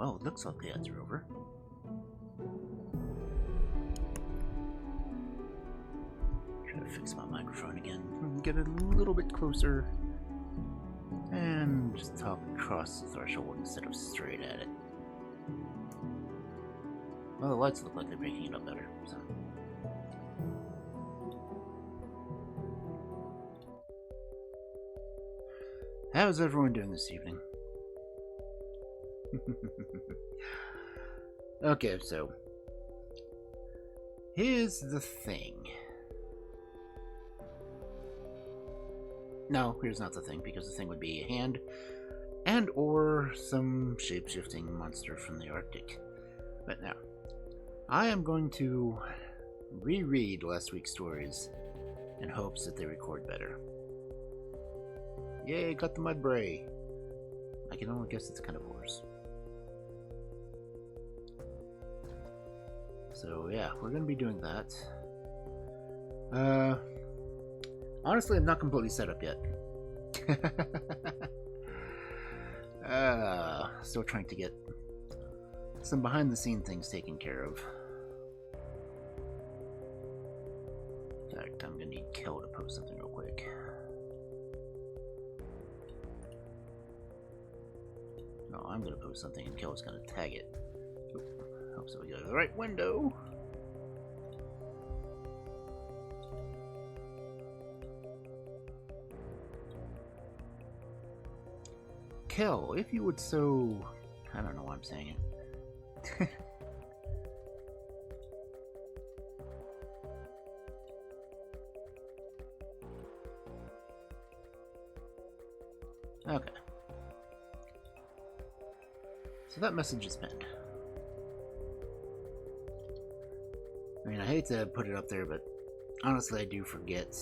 Well, it looks like the ads are over. Try to fix my microphone again. Get it a little bit closer. And just talk across the threshold instead of straight at it. Well, the lights look like they're making it up better, so. How's everyone doing this evening? Okay, so here's the thing. No, here's not the thing, because the thing would be a hand and or some shape-shifting monster from the Arctic. But now, I am going to reread last week's stories in hopes that they record better. Yay, got the Mudbray! I can only guess it's kind of worse. So yeah, we're gonna be doing that. Honestly, I'm not completely set up yet. Still trying to get some behind-the-scene things taken care of. In fact, I'm gonna need Kel to post something real quick. No, I'm gonna post something and Kel's gonna tag it. Hope so we go to the right window. Kel, if you would so... I don't know why I'm saying it. Okay. So that message is pinned. I mean, I hate to put it up there, but honestly I do forget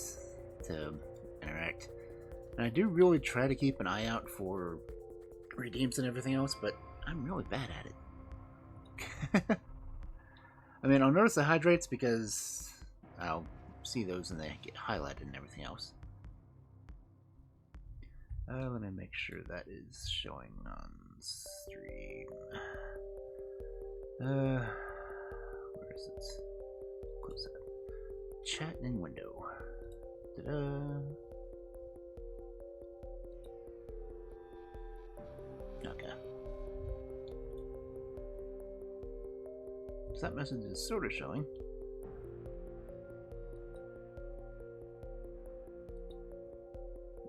to interact. And I do really try to keep an eye out for redeems and everything else, but I'm really bad at it. I mean, I'll notice the hydrates because I'll see those and they get highlighted and everything else. Let me make sure that is showing on stream. Where is it? Close that. Chat in window. Ta-da! Okay. So that message is sort of showing.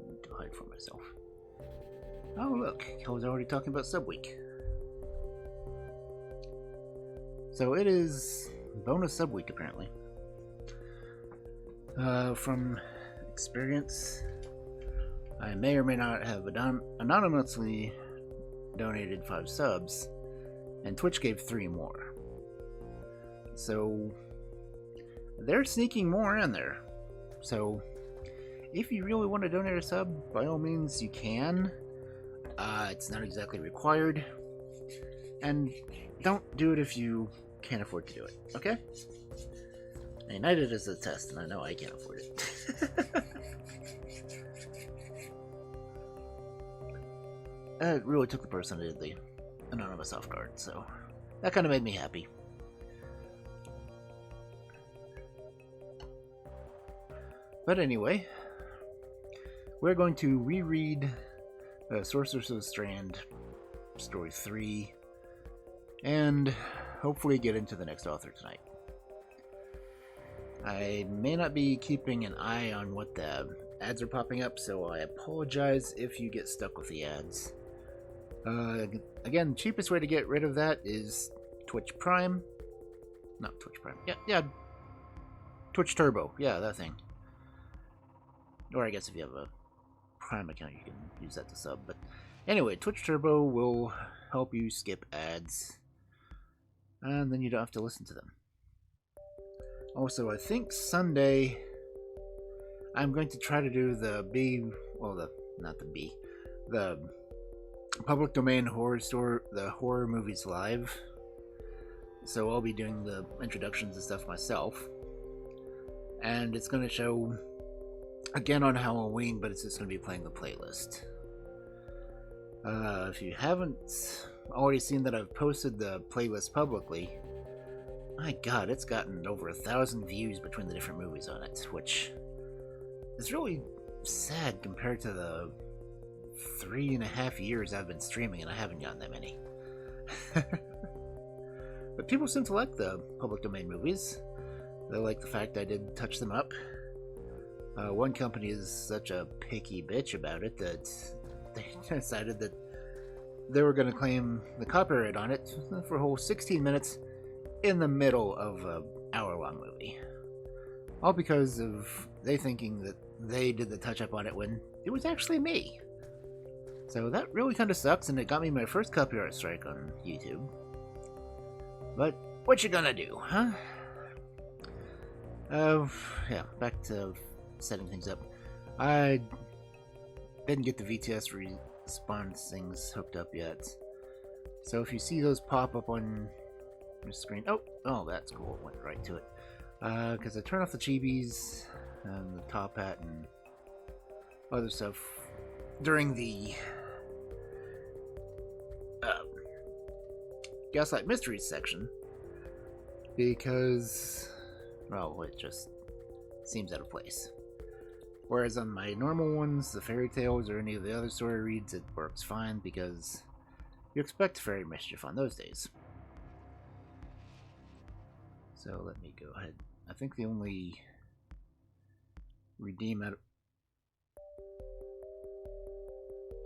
Need to hide from myself. Oh look, I was already talking about Subweek. So it is bonus Subweek apparently. From experience, I may or may not have anonymously donated 5 subs, and Twitch gave 3 more. So they're sneaking more in there. So if you really want to donate a sub, by all means you can. It's not exactly required, and don't do it if you can't afford to do it, okay? I mean, I did it as a test, and I know I can't afford it. It really took the person who did the anonymous off guard, so that kind of made me happy. But anyway, we're going to reread Sorceress of Strand, Story 3, and hopefully get into the next author tonight. I may not be keeping an eye on what the ads are popping up, so I apologize if you get stuck with the ads. Again, the cheapest way to get rid of that is Twitch Prime. Not Twitch Prime. Yeah. Twitch Turbo. Yeah, that thing. Or I guess if you have a Prime account, you can use that to sub. But anyway, Twitch Turbo will help you skip ads, and then you don't have to listen to them. Also, I think Sunday I'm going to try to do the public domain horror store, the horror movies live. So I'll be doing the introductions and stuff myself, and it's going to show again on Halloween, but it's just going to be playing the playlist. If you haven't already seen that I've posted the playlist publicly. My god, it's gotten over 1,000 views between the different movies on it, which is really sad compared to the 3.5 years I've been streaming and I haven't gotten that many. But people seem to like the public domain movies. They like the fact I did touch them up. One company is such a picky bitch about it that they decided that they were going to claim the copyright on it for a whole 16 minutes in the middle of an hour-long movie. All because of they thinking that they did the touch-up on it when it was actually me. So that really kind of sucks, and it got me my first copyright strike on YouTube. But what you gonna do, huh? Yeah, back to setting things up. I didn't get the VTS response things hooked up yet. So if you see those pop up on your screen... Oh, that's cool. It went right to it. Because I turned off the chibis and the top hat and other stuff during the Gaslight Mysteries section. Because, well, it just seems out of place. Whereas on my normal ones, the fairy tales or any of the other story reads, it works fine because you expect fairy mischief on those days. So let me go ahead. I think the only redeem out of...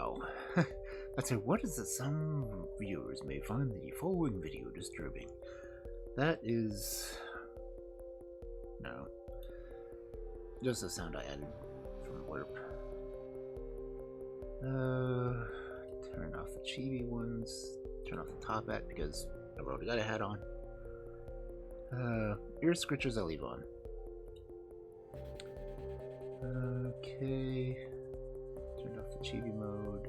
Oh. That's it. What is it? Some viewers may find the following video disturbing. That is... No. Just the sound I added from Warp. Turn off the chibi ones. Turn off the top hat because I've already got a hat on. Ear scritchers I'll leave on. Okay. Turned off the chibi mode.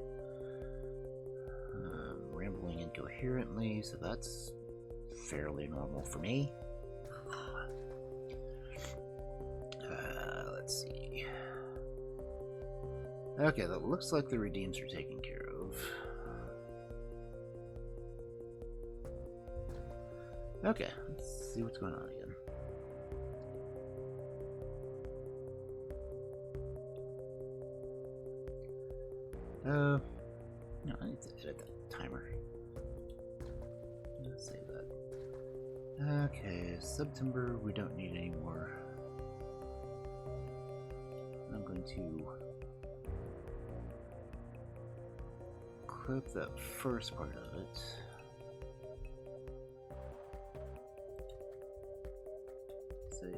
Rambling incoherently, so that's fairly normal for me. Let's see. Okay, that looks like the redeems are taken care of. Okay, let's see what's going on again. No, I need to edit that timer. Let's save that. Okay, September, we don't need any more. I'm going to clip that first part of it. Save.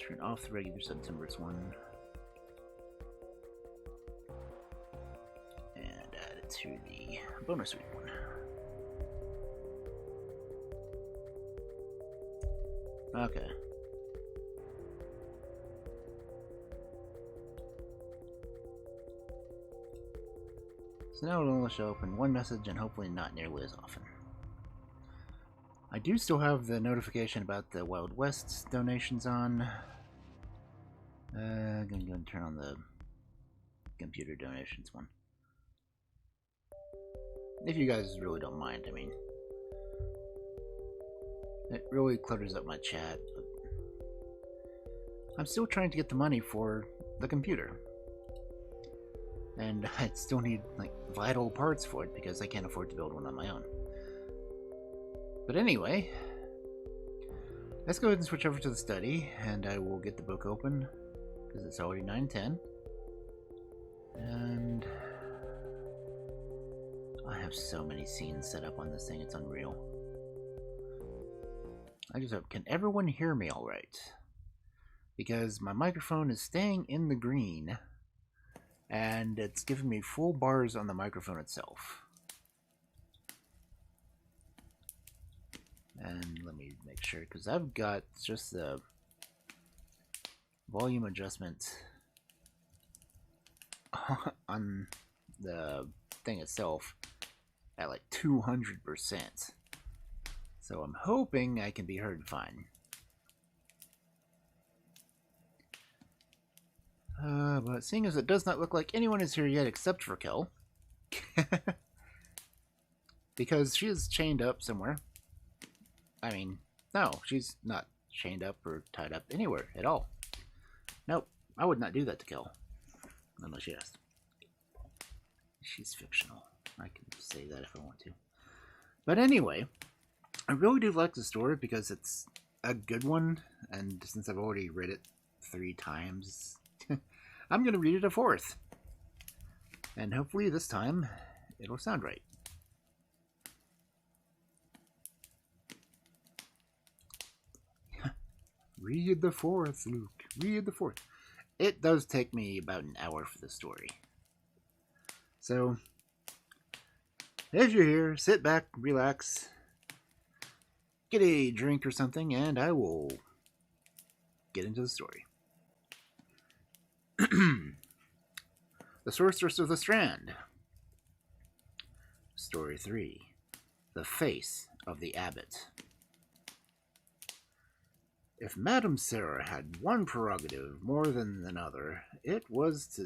Turn off the regular September's one. And add it to the bonus week one. Okay. So now it'll only show up in one message and hopefully not nearly as often. I do still have the notification about the Wild West donations on. I'm going to go and turn on the computer donations one. If you guys really don't mind, I mean. It really clutters up my chat, but I'm still trying to get the money for the computer. And I still need, like, vital parts for it because I can't afford to build one on my own. But anyway, let's go ahead and switch over to the study, and I will get the book open because it's already 9:10. And I have so many scenes set up on this thing, it's unreal. I just hope, can everyone hear me all right? Because my microphone is staying in the green, and it's giving me full bars on the microphone itself. And let me make sure, because I've got just the volume adjustment on the thing itself at like 200%. So I'm hoping I can be heard fine. But seeing as it does not look like anyone is here yet except for Kel, because she is chained up somewhere. I mean, no, she's not chained up or tied up anywhere at all. Nope, I would not do that to Kel. Unless she asked. She's fictional. I can say that if I want to. But anyway, I really do like the story because it's a good one, and since I've already read it 3 times, I'm going to read it a 4th. And hopefully this time, it'll sound right. Read the 4th, Luke. Read the 4th. It does take me about an hour for the story. So, if you're here, sit back, relax, get a drink or something, and I will get into the story. The Sorceress of the Strand. Story 3. The Face of the Abbot. If Madame Sarah had one prerogative more than another, it was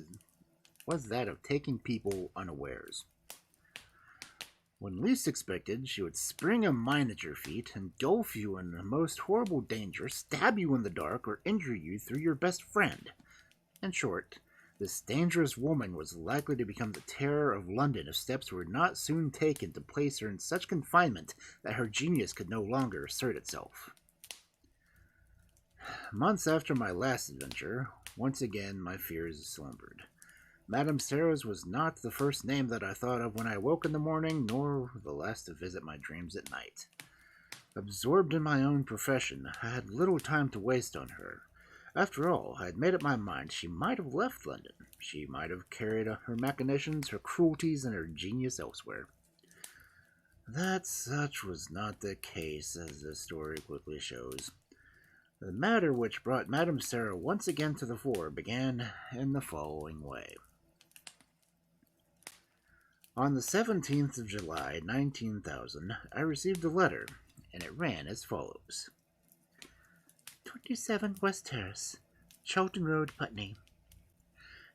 that of taking people unawares. When least expected, she would spring a mine at your feet, engulf you in the most horrible danger, stab you in the dark, or injure you through your best friend. In short, this dangerous woman was likely to become the terror of London if steps were not soon taken to place her in such confinement that her genius could no longer assert itself. Months after my last adventure, once again my fears slumbered. Madame Sarah's was not the first name that I thought of when I woke in the morning, nor the last to visit my dreams at night. Absorbed in my own profession, I had little time to waste on her. After all, I had made up my mind she might have left London. She might have carried her machinations, her cruelties, and her genius elsewhere. That such was not the case, as the story quickly shows. The matter which brought Madame Sarah once again to the fore began in the following way. On the 17th of July, 19,000, I received a letter, and it ran as follows. 27 West Terrace, Charlton Road, Putney.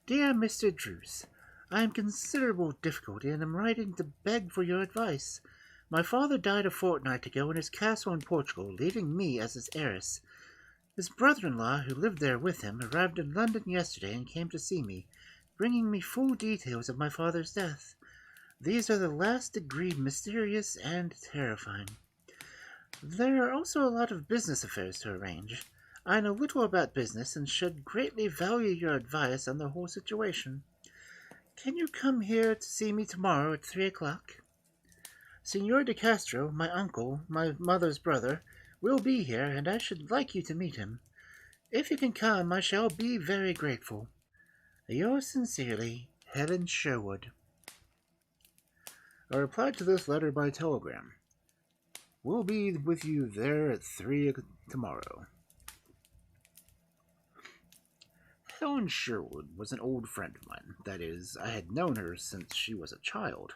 Dear Mr. Druce, I am in considerable difficulty and am writing to beg for your advice. My father died a fortnight ago in his castle in Portugal, leaving me as his heiress. His brother-in-law, who lived there with him, arrived in London yesterday and came to see me, bringing me full details of my father's death. These are the last degree mysterious and terrifying. There are also a lot of business affairs to arrange. I know little about business and should greatly value your advice on the whole situation. Can you come here to see me tomorrow at 3 o'clock? Signor de Castro, my uncle, my mother's brother, will be here, and I should like you to meet him. If you can come, I shall be very grateful. Yours sincerely, Helen Sherwood. I replied to this letter by telegram. We'll be with you there at 3 tomorrow. Helen Sherwood was an old friend of mine. That is, I had known her since she was a child.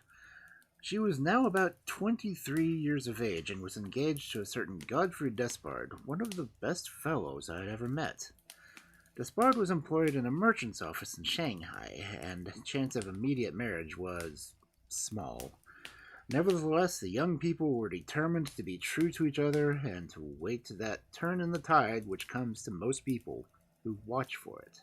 She was now about 23 years of age and was engaged to a certain Godfrey Despard, one of the best fellows I had ever met. Despard was employed in a merchant's office in Shanghai, and chance of immediate marriage was small. Nevertheless, the young people were determined to be true to each other and to wait that turn in the tide which comes to most people who watch for it.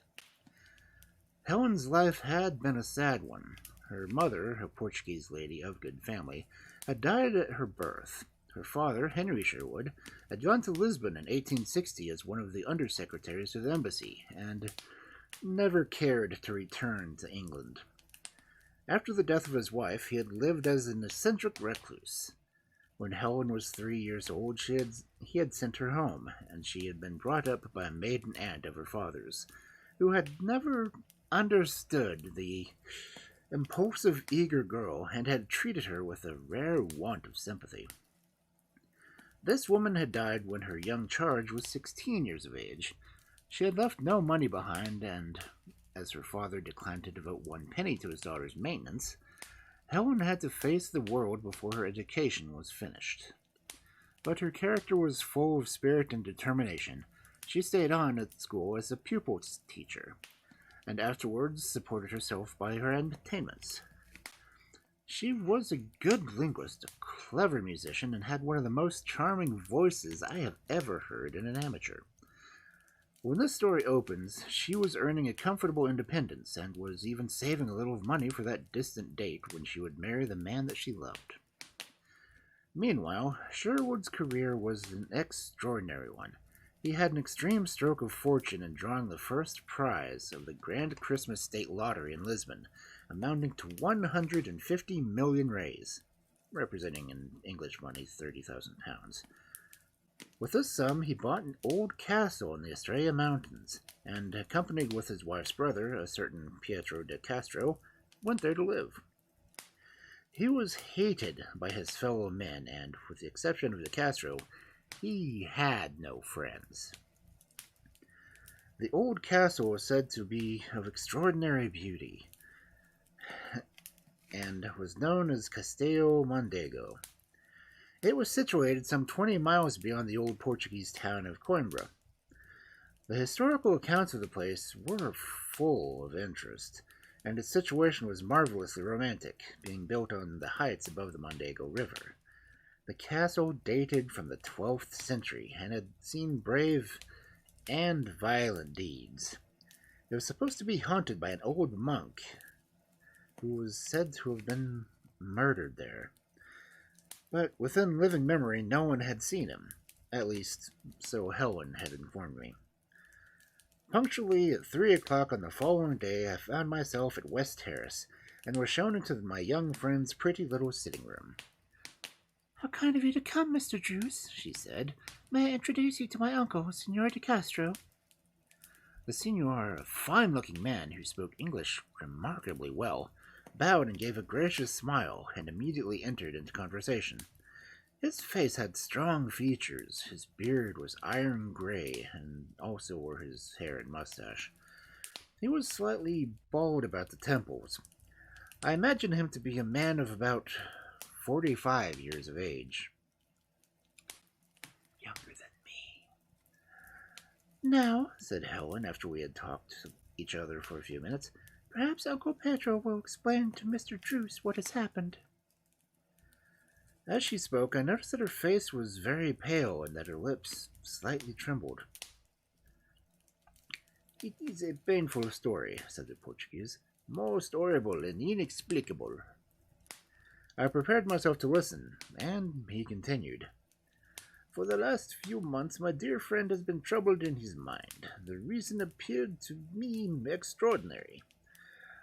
Helen's life had been a sad one. Her mother, a Portuguese lady of good family, had died at her birth. Her father, Henry Sherwood, had gone to Lisbon in 1860 as one of the undersecretaries to the embassy, and never cared to return to England. After the death of his wife, he had lived as an eccentric recluse. When Helen was 3 years old, he had sent her home, and she had been brought up by a maiden aunt of her father's, who had never understood the impulsive, eager girl, and had treated her with a rare want of sympathy. This woman had died when her young charge was 16 years of age. She had left no money behind, and as her father declined to devote 1 penny to his daughter's maintenance, Helen had to face the world before her education was finished. But her character was full of spirit and determination. She stayed on at school as a pupil teacher, and afterwards supported herself by her entertainments. She was a good linguist, a clever musician, and had one of the most charming voices I have ever heard in an amateur. When this story opens, she was earning a comfortable independence and was even saving a little money for that distant date when she would marry the man that she loved. Meanwhile, Sherwood's career was an extraordinary one. He had an extreme stroke of fortune in drawing the first prize of the Grand Christmas State Lottery in Lisbon, amounting to 150 million rays, representing in English money £30,000. With this sum, he bought an old castle in the Estrella Mountains, and, accompanied with his wife's brother, a certain Pietro de Castro, went there to live. He was hated by his fellow men, and, with the exception of de Castro, he had no friends. The old castle was said to be of extraordinary beauty, and was known as Castelo Mondego. It was situated some 20 miles beyond the old Portuguese town of Coimbra. The historical accounts of the place were full of interest, and its situation was marvelously romantic, being built on the heights above the Mondego River. The castle dated from the 12th century and had seen brave and violent deeds. It was supposed to be haunted by an old monk who was said to have been murdered there. But within living memory, no one had seen him. At least, so Helen had informed me. Punctually at 3 o'clock on the following day, I found myself at West Terrace, and was shown into my young friend's pretty little sitting room. "How kind of you to come, Mr. Druce," she said. "May I introduce you to my uncle, Signor de Castro?" The signor, a fine-looking man who spoke English remarkably well, bowed and gave a gracious smile, and immediately entered into conversation. His face had strong features, his beard was iron gray, and also were his hair and mustache. He was slightly bald about the temples. I imagined him to be a man of about 45 years of age. "Younger than me." "Now," said Helen, after we had talked to each other for a few minutes, "perhaps Uncle Pedro will explain to Mr. Druce what has happened." As she spoke, I noticed that her face was very pale and that her lips slightly trembled. "It is a painful story," said the Portuguese, "most horrible and inexplicable." I prepared myself to listen, and he continued. "For the last few months my dear friend has been troubled in his mind. The reason appeared to me extraordinary.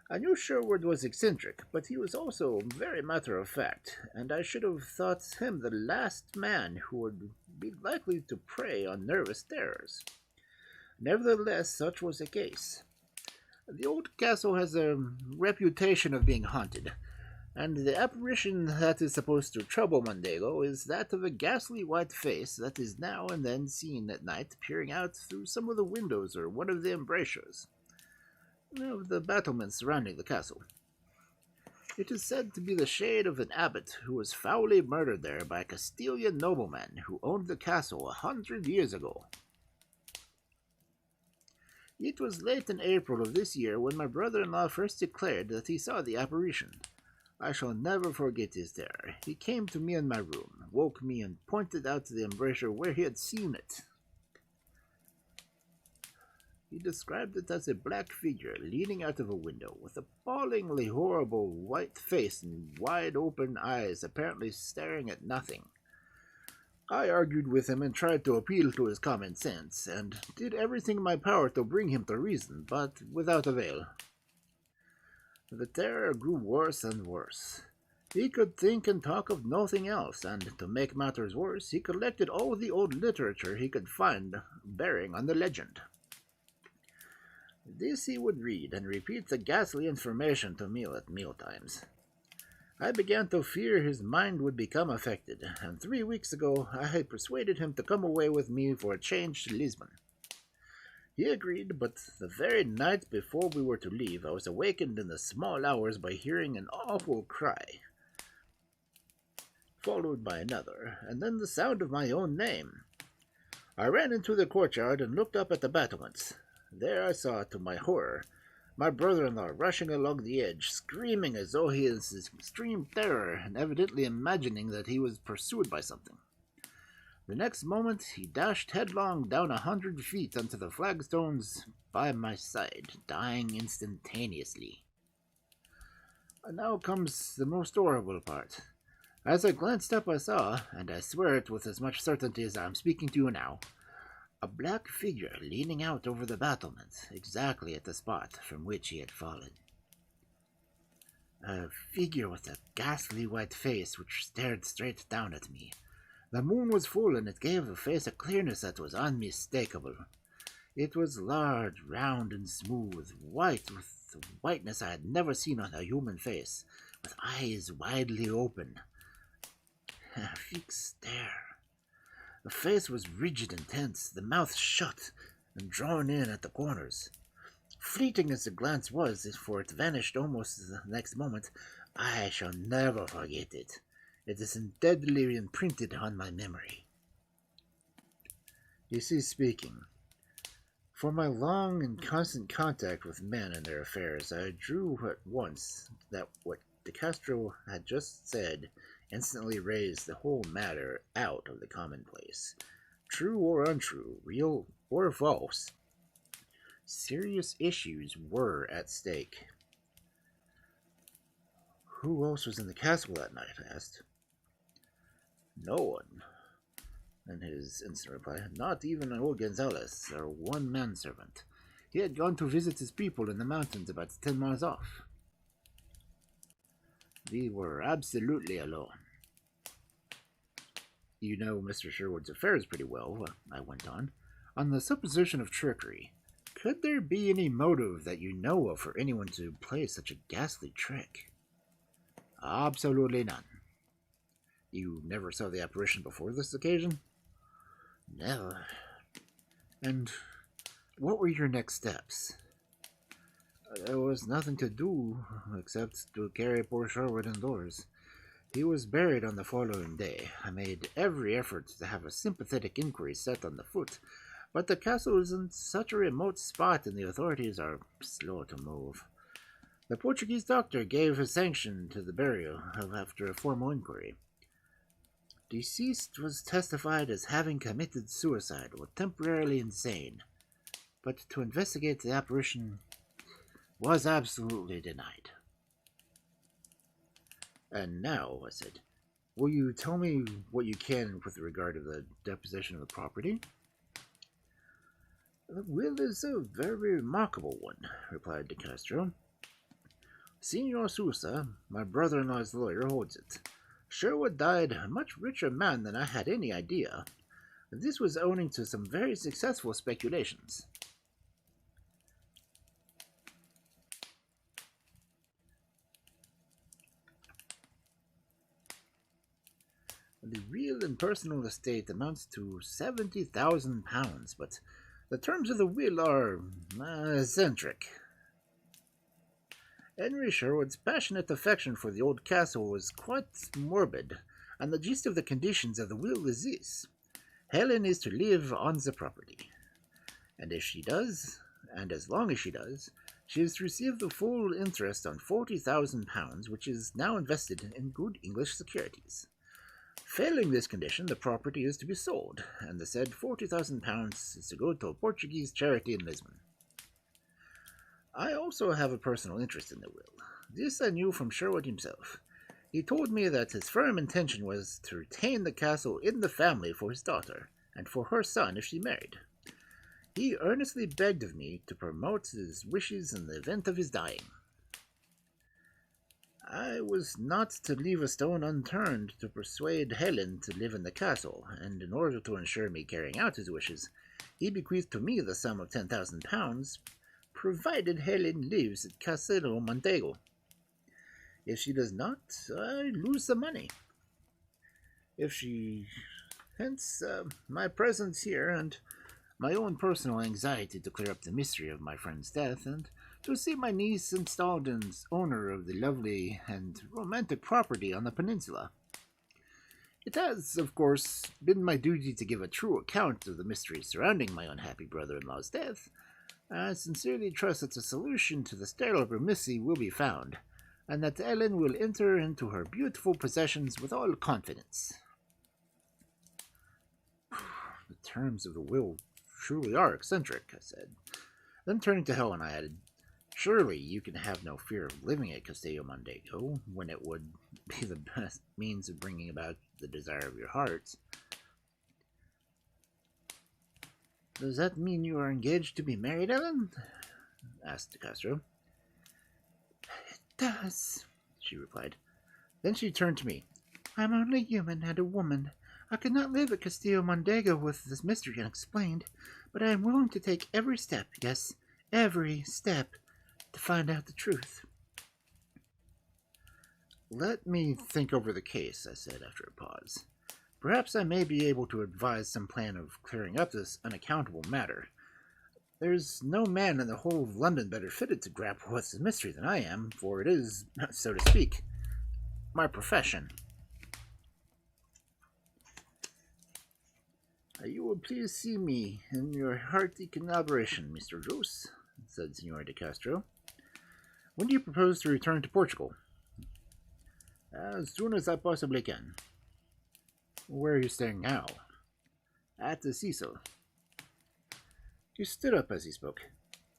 I knew Sherwood was eccentric, but he was also very matter-of-fact, and I should have thought him the last man who would be likely to prey on nervous terrors. Nevertheless, such was the case. The old castle has a reputation of being haunted, and the apparition that is supposed to trouble Mondego is that of a ghastly white face that is now and then seen at night peering out through some of the windows or one of the embrasures of the battlements surrounding the castle. It is said to be the shade of an abbot who was foully murdered there by a Castilian nobleman who owned the castle 100 years ago. It was late in April of this year when my brother-in-law first declared that he saw the apparition. I shall never forget his terror. He came to me in my room, woke me, and pointed out to the embrasure where he had seen it. He described it as a black figure leaning out of a window, with appallingly horrible white face and wide-open eyes apparently staring at nothing. I argued with him and tried to appeal to his common sense, and did everything in my power to bring him to reason, but without avail. The terror grew worse and worse. He could think and talk of nothing else, and to make matters worse, he collected all the old literature he could find bearing on the legend. This he would read, and repeat the ghastly information to me at mealtimes. I began to fear his mind would become affected, and 3 weeks ago I had persuaded him to come away with me for a change to Lisbon. He agreed, but the very night before we were to leave, I was awakened in the small hours by hearing an awful cry, followed by another, and then the sound of my own name. I ran into the courtyard and looked up at the battlements. There I saw, to my horror, My brother-in-law rushing along the edge, screaming as though he is in extreme terror and evidently imagining that he was pursued by something. The next moment, he dashed headlong down 100 feet onto the flagstones by my side, dying instantaneously. And now comes the most horrible part. As I glanced up, I saw, and I swear it with as much certainty as I am speaking to you now, a black figure leaning out over the battlement, exactly at the spot from which he had fallen. A figure with a ghastly white face which stared straight down at me. The moon was full, and it gave the face a clearness that was unmistakable. It was large, round, and smooth, white with the whiteness I had never seen on a human face, with eyes widely open. A fixed stare. The face was rigid and tense, the mouth shut and drawn in at the corners. Fleeting as the glance was, for it vanished almost the next moment, I shall never forget it. It is indelibly imprinted on my memory. You see, speaking. For my long and constant contact with men and their affairs, I drew at once that what De Castro had just said instantly raised the whole matter out of the commonplace. True or untrue, real or false, serious issues were at stake. Who else was in the castle that night? I asked. No one, and his instant reply, not even old Gonzales, our one manservant. He had gone to visit his people in the mountains about 10 miles off. We were absolutely alone. You know Mr. Sherwood's affairs pretty well, I went on. On the supposition of trickery, could there be any motive that you know of for anyone to play such a ghastly trick? Absolutely none. You never saw the apparition before this occasion? Never. And what were your next steps? There was nothing to do except to carry poor Sherwood indoors. He was buried on the following day. I made every effort to have a sympathetic inquiry set on the foot, but the castle is in such a remote spot and the authorities are slow to move. The Portuguese doctor gave his sanction to the burial after a formal inquiry. Deceased was testified as having committed suicide or temporarily insane, but to investigate the apparition was absolutely denied. And now, I said, will you tell me what you can with regard to the deposition of the property? The will is a very remarkable one, replied De Castro. Senor Sousa, my brother-in-law's lawyer, holds it. Sherwood died a much richer man than I had any idea. This was owing to some very successful speculations. The real and personal estate amounts to £70,000, but the terms of the will are eccentric. Henry Sherwood's passionate affection for the old castle was quite morbid, and the gist of the conditions of the will is this. Helen is to live on the property, and if she does, and as long as she does, she is to receive the full interest on £40,000, which is now invested in good English securities. Failing this condition, the property is to be sold, and the said £40,000 is to go to a Portuguese charity in Lisbon. I also have a personal interest in the will. This I knew from Sherwood himself. He told me that his firm intention was to retain the castle in the family for his daughter, and for her son if she married. He earnestly begged of me to promote his wishes in the event of his dying. I was not to leave a stone unturned to persuade Helen to live in the castle, and in order to ensure me carrying out his wishes, he bequeathed to me the sum of £10,000, provided Helen lives at Castelo Montego. If she does not, I lose the money. If she... Hence, my presence here, and my own personal anxiety to clear up the mystery of my friend's death, and to see my niece installed as owner of the lovely and romantic property on the peninsula. It has, of course, been my duty to give a true account of the mystery surrounding my unhappy brother-in-law's death, I sincerely trust that a solution to the Sterling Missy will be found, and that Ellen will enter into her beautiful possessions with all confidence. The terms of the will truly are eccentric, I said. Then turning to Helen, I added, surely you can have no fear of living at Castillo Mondego, when it would be the best means of bringing about the desire of your heart. Does that mean you are engaged to be married, Ellen? Asked De Castro. It does, she replied. Then she turned to me. I'm only human and a woman. I could not live at Castillo Mondego with this mystery unexplained, but I am willing to take every step, yes, every step, to find out the truth. Let me think over the case, I said after a pause. Perhaps I may be able to advise some plan of clearing up this unaccountable matter. There's no man in the whole of London better fitted to grapple with the mystery than I am, for it is, so to speak, my profession. You will please see me in your hearty collaboration, Mr. Jose, said Senora de Castro. When do you propose to return to Portugal? As soon as I possibly can. Where are you staying now? At the Cecil. He stood up as he spoke.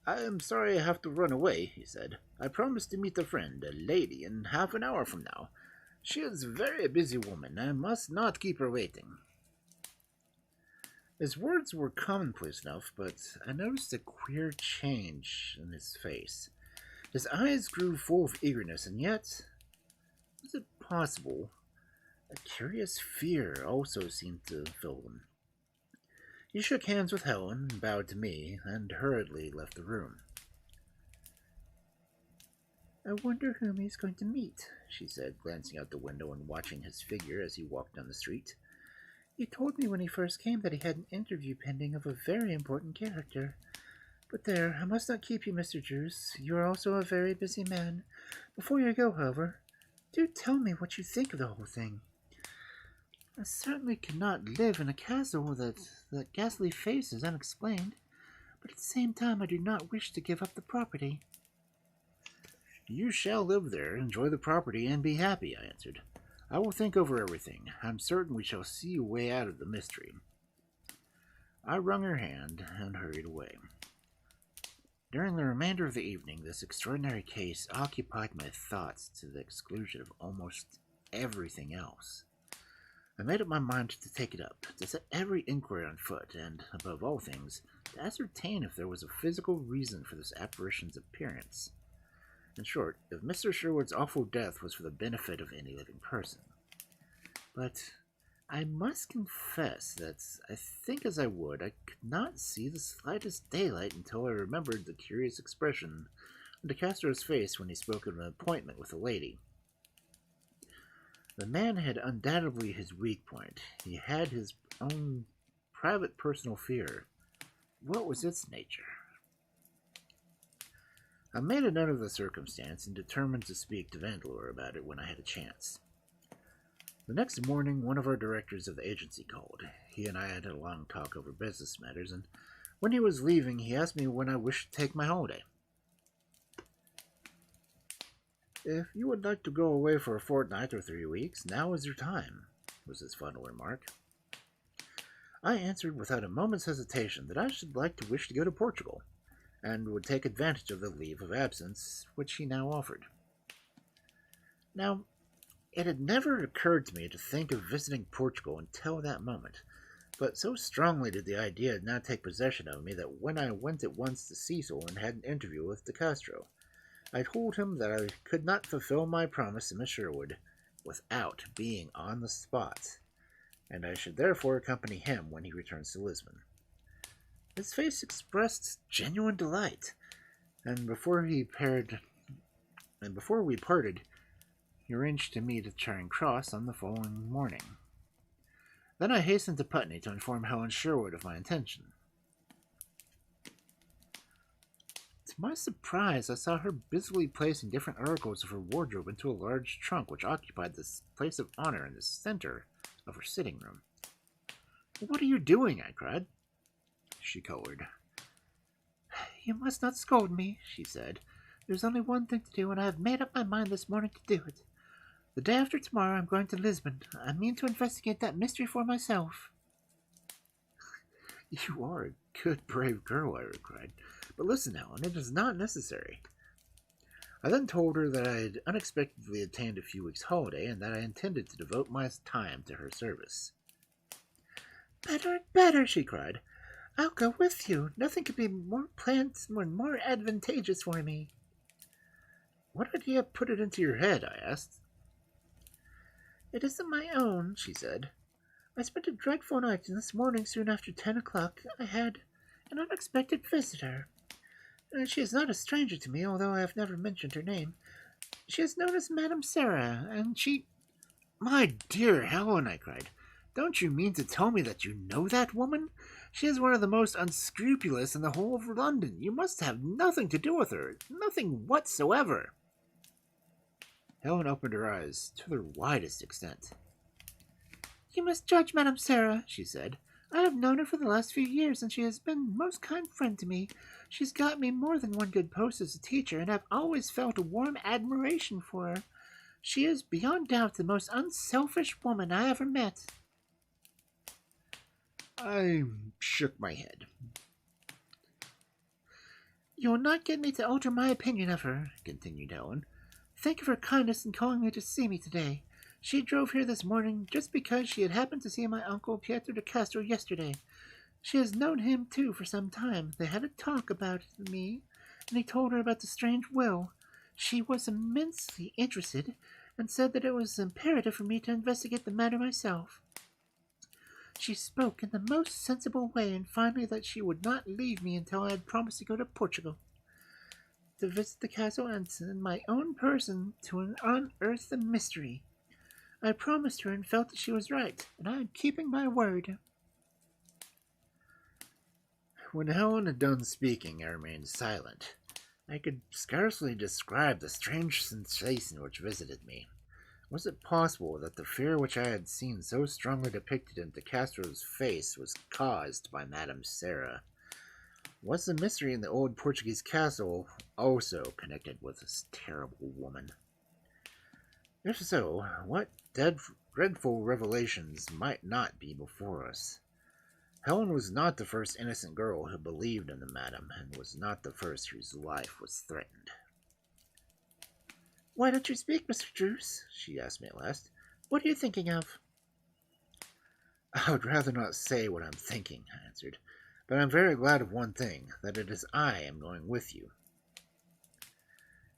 I am sorry I have to run away, he said. I promised to meet a friend, a lady, in half an hour from now. She is a very busy woman. I must not keep her waiting. His words were commonplace enough, but I noticed a queer change in his face. His eyes grew full of eagerness, and yet, was it possible, a curious fear also seemed to fill them. He shook hands with Helen, bowed to me, and hurriedly left the room. I wonder whom he's going to meet, she said, glancing out the window and watching his figure as he walked down the street. He told me when he first came that he had an interview pending of a very important character. But there, I must not keep you, Mr. Jose. You are also a very busy man. Before you go, however, do tell me what you think of the whole thing. I certainly cannot live in a castle that ghastly face is unexplained, but at the same time I do not wish to give up the property. You shall live there, enjoy the property, and be happy, I answered. I will think over everything. I'm certain we shall see a way out of the mystery. I wrung her hand and hurried away. During the remainder of the evening, this extraordinary case occupied my thoughts to the exclusion of almost everything else. I made up my mind to take it up, to set every inquiry on foot, and, above all things, to ascertain if there was a physical reason for this apparition's appearance. In short, if Mr. Sherwood's awful death was for the benefit of any living person. But I must confess that, I think as I would, I could not see the slightest daylight until I remembered the curious expression on De Castro's face when he spoke of an appointment with a lady. The man had undoubtedly his weak point. He had his own private personal fear. What was its nature? I made a note of the circumstance and determined to speak to Vandeleur about it when I had a chance. The next morning, one of our directors of the agency called. He and I had a long talk over business matters, and when he was leaving, he asked me when I wished to take my holiday. If you would like to go away for a fortnight or 3 weeks, now is your time, was his final remark. I answered without a moment's hesitation that I should like to wish to go to Portugal, and would take advantage of the leave of absence which he now offered. Now, it had never occurred to me to think of visiting Portugal until that moment, but so strongly did the idea now take possession of me that when I went at once to Cecil and had an interview with De Castro, I told him that I could not fulfill my promise to Miss Sherwood without being on the spot, and I should therefore accompany him when he returns to Lisbon. His face expressed genuine delight, and before we parted, he arranged to meet at Charing Cross on the following morning. Then I hastened to Putney to inform Helen Sherwood of my intention. To my surprise, I saw her busily placing different articles of her wardrobe into a large trunk which occupied this place of honor in the center of her sitting room. "What are you doing?" I cried. She colored. You must not scold me, she said. There's only one thing to do, and I have made up my mind this morning to do it. The day after tomorrow I'm going to Lisbon. I mean to investigate that mystery for myself. You are a good, brave girl, I cried. But listen, Helen, it is not necessary. I then told her that I had unexpectedly obtained a few weeks' holiday and that I intended to devote my time to her service. Better and better, she cried. I'll go with you. Nothing could be more planned or more advantageous for me. What idea put it into your head? I asked. It isn't my own, she said. I spent a dreadful night, and this morning, soon after 10 o'clock, I had an unexpected visitor. She is not a stranger to me, although I have never mentioned her name. She is known as Madame Sarah, and she... My dear Helen, I cried, don't you mean to tell me that you know that woman? She is one of the most unscrupulous in the whole of London. You must have nothing to do with her. Nothing whatsoever. Helen opened her eyes to their widest extent. You must judge Madame Sarah, she said. I have known her for the last few years, and she has been a most kind friend to me. She's got me more than one good post as a teacher, and I've always felt a warm admiration for her. She is beyond doubt the most unselfish woman I ever met. I shook my head. You will not get me to alter my opinion of her, continued Helen. Think of her kindness in calling me to see me today. She drove here this morning just because she had happened to see my uncle Pietro de Castro yesterday. She has known him, too, for some time. They had a talk about me, and he told her about the strange will. She was immensely interested, and said that it was imperative for me to investigate the matter myself. She spoke in the most sensible way, and finally that she would not leave me until I had promised to go to Portugal, to visit the castle and in my own person to unearth the mystery. I promised her and felt that she was right, and I am keeping my word. When Helen had done speaking, I remained silent. I could scarcely describe the strange sensation which visited me. Was it possible that the fear which I had seen so strongly depicted in De Castro's face was caused by Madame Sarah? Was the mystery in the old Portuguese castle also connected with this terrible woman? If so, what dreadful revelations might not be before us? Helen was not the first innocent girl who believed in the madam, and was not the first whose life was threatened. Why don't you speak, Mr. Druce? She asked me at last. What are you thinking of? I would rather not say what I'm thinking, I answered, but I'm very glad of one thing, that it is I am going with you.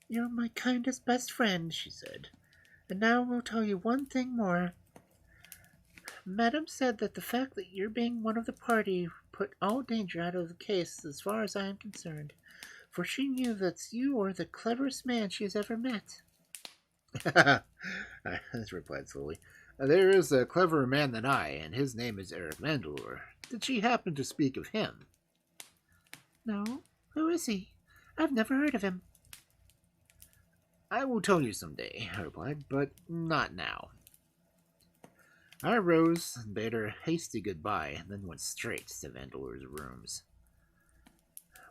You're my kindest best friend, she said. And now we'll tell you one thing more. Madam said that the fact that you're being one of the party put all danger out of the case as far as I am concerned, for she knew that you were the cleverest man she has ever met. I replied slowly. There is a cleverer man than I, and his name is Eric Vandeleur. Did she happen to speak of him? No. Who is he? I've never heard of him. I will tell you some day, I replied, but not now. I rose and bade her a hasty goodbye, and then went straight to Vandeleur's rooms.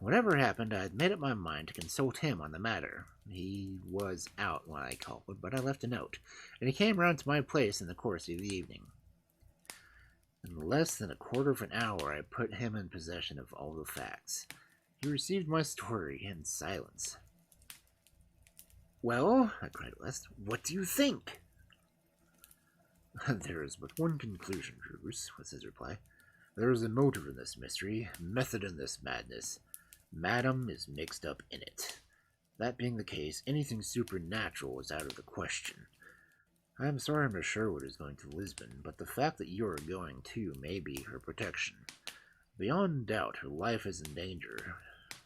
Whatever happened, I had made up my mind to consult him on the matter. He was out when I called, but I left a note, and he came round to my place in the course of the evening. In less than a quarter of an hour, I put him in possession of all the facts. He received my story in silence. "Well," I cried at last, "what do you think?" "There is but one conclusion, Druce," was his reply. "There is a motive in this mystery, method in this madness. Madam is mixed up in it. That being the case, anything supernatural is out of the question. I am sorry Miss Sherwood is going to Lisbon, but the fact that you are going too may be her protection. Beyond doubt, her life is in danger.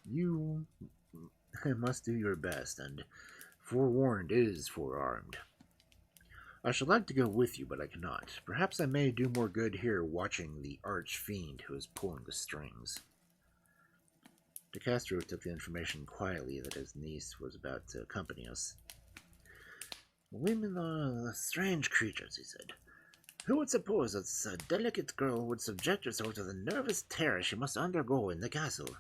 You must do your best, and forewarned is forearmed. I should like to go with you, but I cannot. Perhaps I may do more good here watching the arch-fiend who is pulling the strings." De Castro took the information quietly that his niece was about to accompany us. "Women are strange creatures," he said. "Who would suppose that a delicate girl would subject herself to the nervous terror she must undergo in the castle?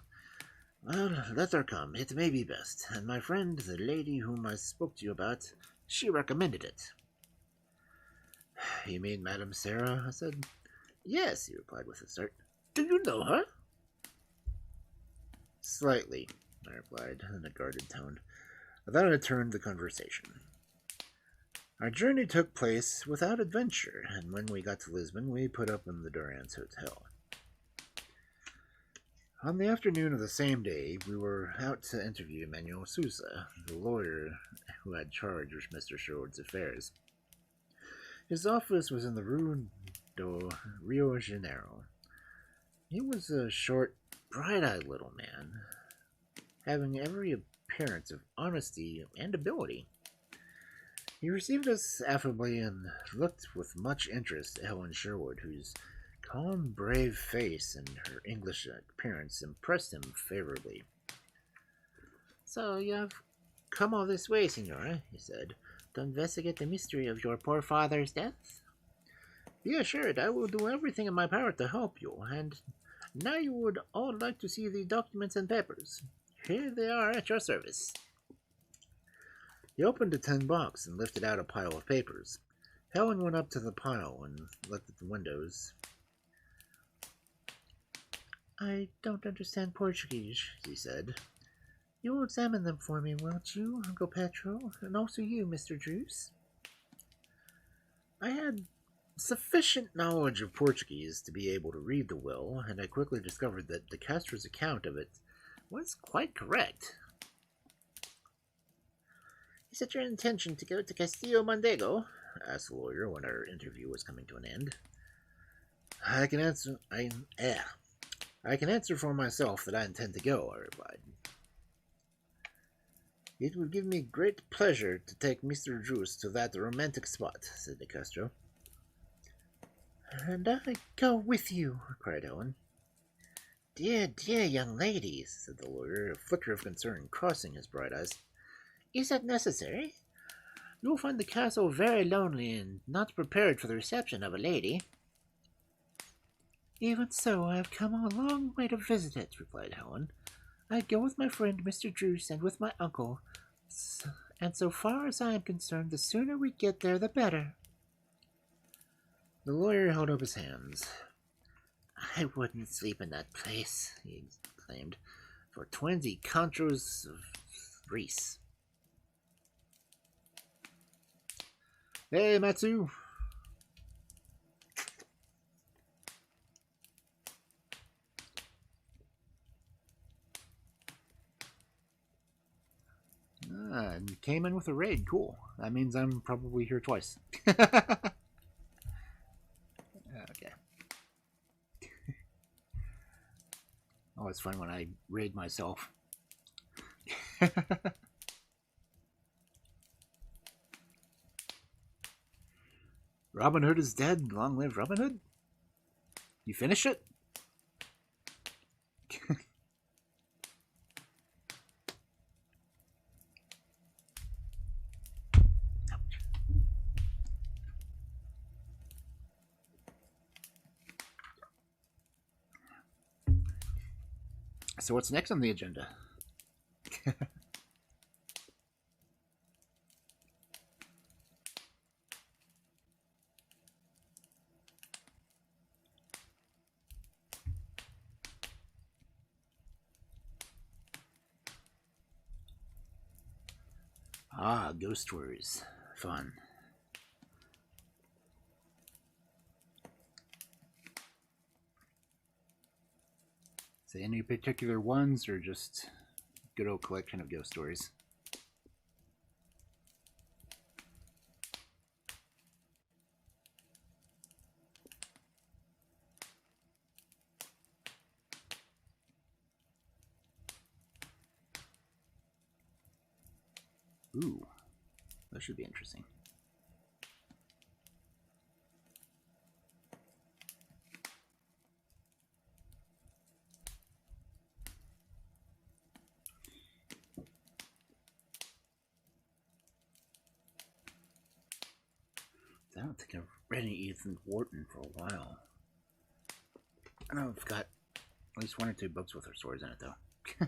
Well, let her come. It may be best. And my friend, the lady whom I spoke to you about, she recommended it. You mean Madame Sarah? I said. Yes, he replied with a start. Do you know her? Slightly, I replied in a guarded tone. Then I turned the conversation. Our journey took place without adventure, and when we got to Lisbon, we put up in the Durance Hotel. On the afternoon of the same day, we were out to interview Manuel Sousa, the lawyer who had charge of Mr. Sherwood's affairs. His office was in the Rue do Rio Janeiro. He was a short, bright-eyed little man, having every appearance of honesty and ability. He received us affably and looked with much interest at Helen Sherwood, whose calm, brave face and her English appearance impressed him favorably. So you have come all this way, Signora, he said, to investigate the mystery of your poor father's death? Be assured I will do everything in my power to help you, and now you would all like to see the documents and papers. Here they are at your service. He opened a tin box and lifted out a pile of papers. Helen went up to the pile and looked at the windows. I don't understand Portuguese, she said. You will examine them for me, won't you, Uncle Petro, and also you, Mr. Druce? I had sufficient knowledge of Portuguese to be able to read the will, and I quickly discovered that De Castro's account of it was quite correct. Is it your intention to go to Castillo Mondego? Asked the lawyer when our interview was coming to an end. I can answer for myself that I intend to go, I replied. It would give me great pleasure to take Mr. Druce to that romantic spot, said De Castro. And I go with you, cried Helen. Dear, dear young ladies, said the lawyer, a flicker of concern crossing his bright eyes. Is that necessary? You will find the castle very lonely and not prepared for the reception of a lady. Even so, I have come a long way to visit it, replied Helen. I go with my friend Mr. Druce and with my uncle, and so far as I am concerned, the sooner we get there, the better. The lawyer held up his hands. I wouldn't sleep in that place, he exclaimed, for 20 contros of Greece. Hey, Matsu. And came in with a raid. Cool. That means I'm probably here twice. Okay. Oh, it's fun when I raid myself. Robin Hood is dead. Long live Robin Hood. You finish it? So what's next on the agenda? Ghost stories. Fun. Say any particular ones or just good old collection of ghost stories? Ooh, that should be interesting. I don't think I've read any Ethan Wharton for a while. I know I've got at least one or two books with her stories in it, though.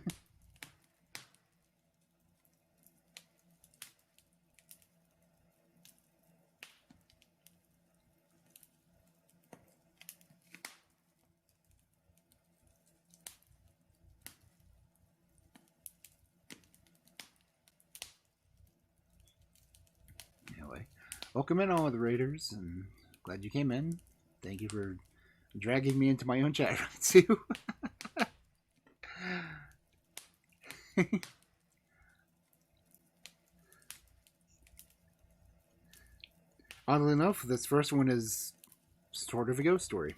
Welcome in, all of the raiders, and glad you came in. Thank you for dragging me into my own chat room, too. Oddly enough, this first one is sort of a ghost story.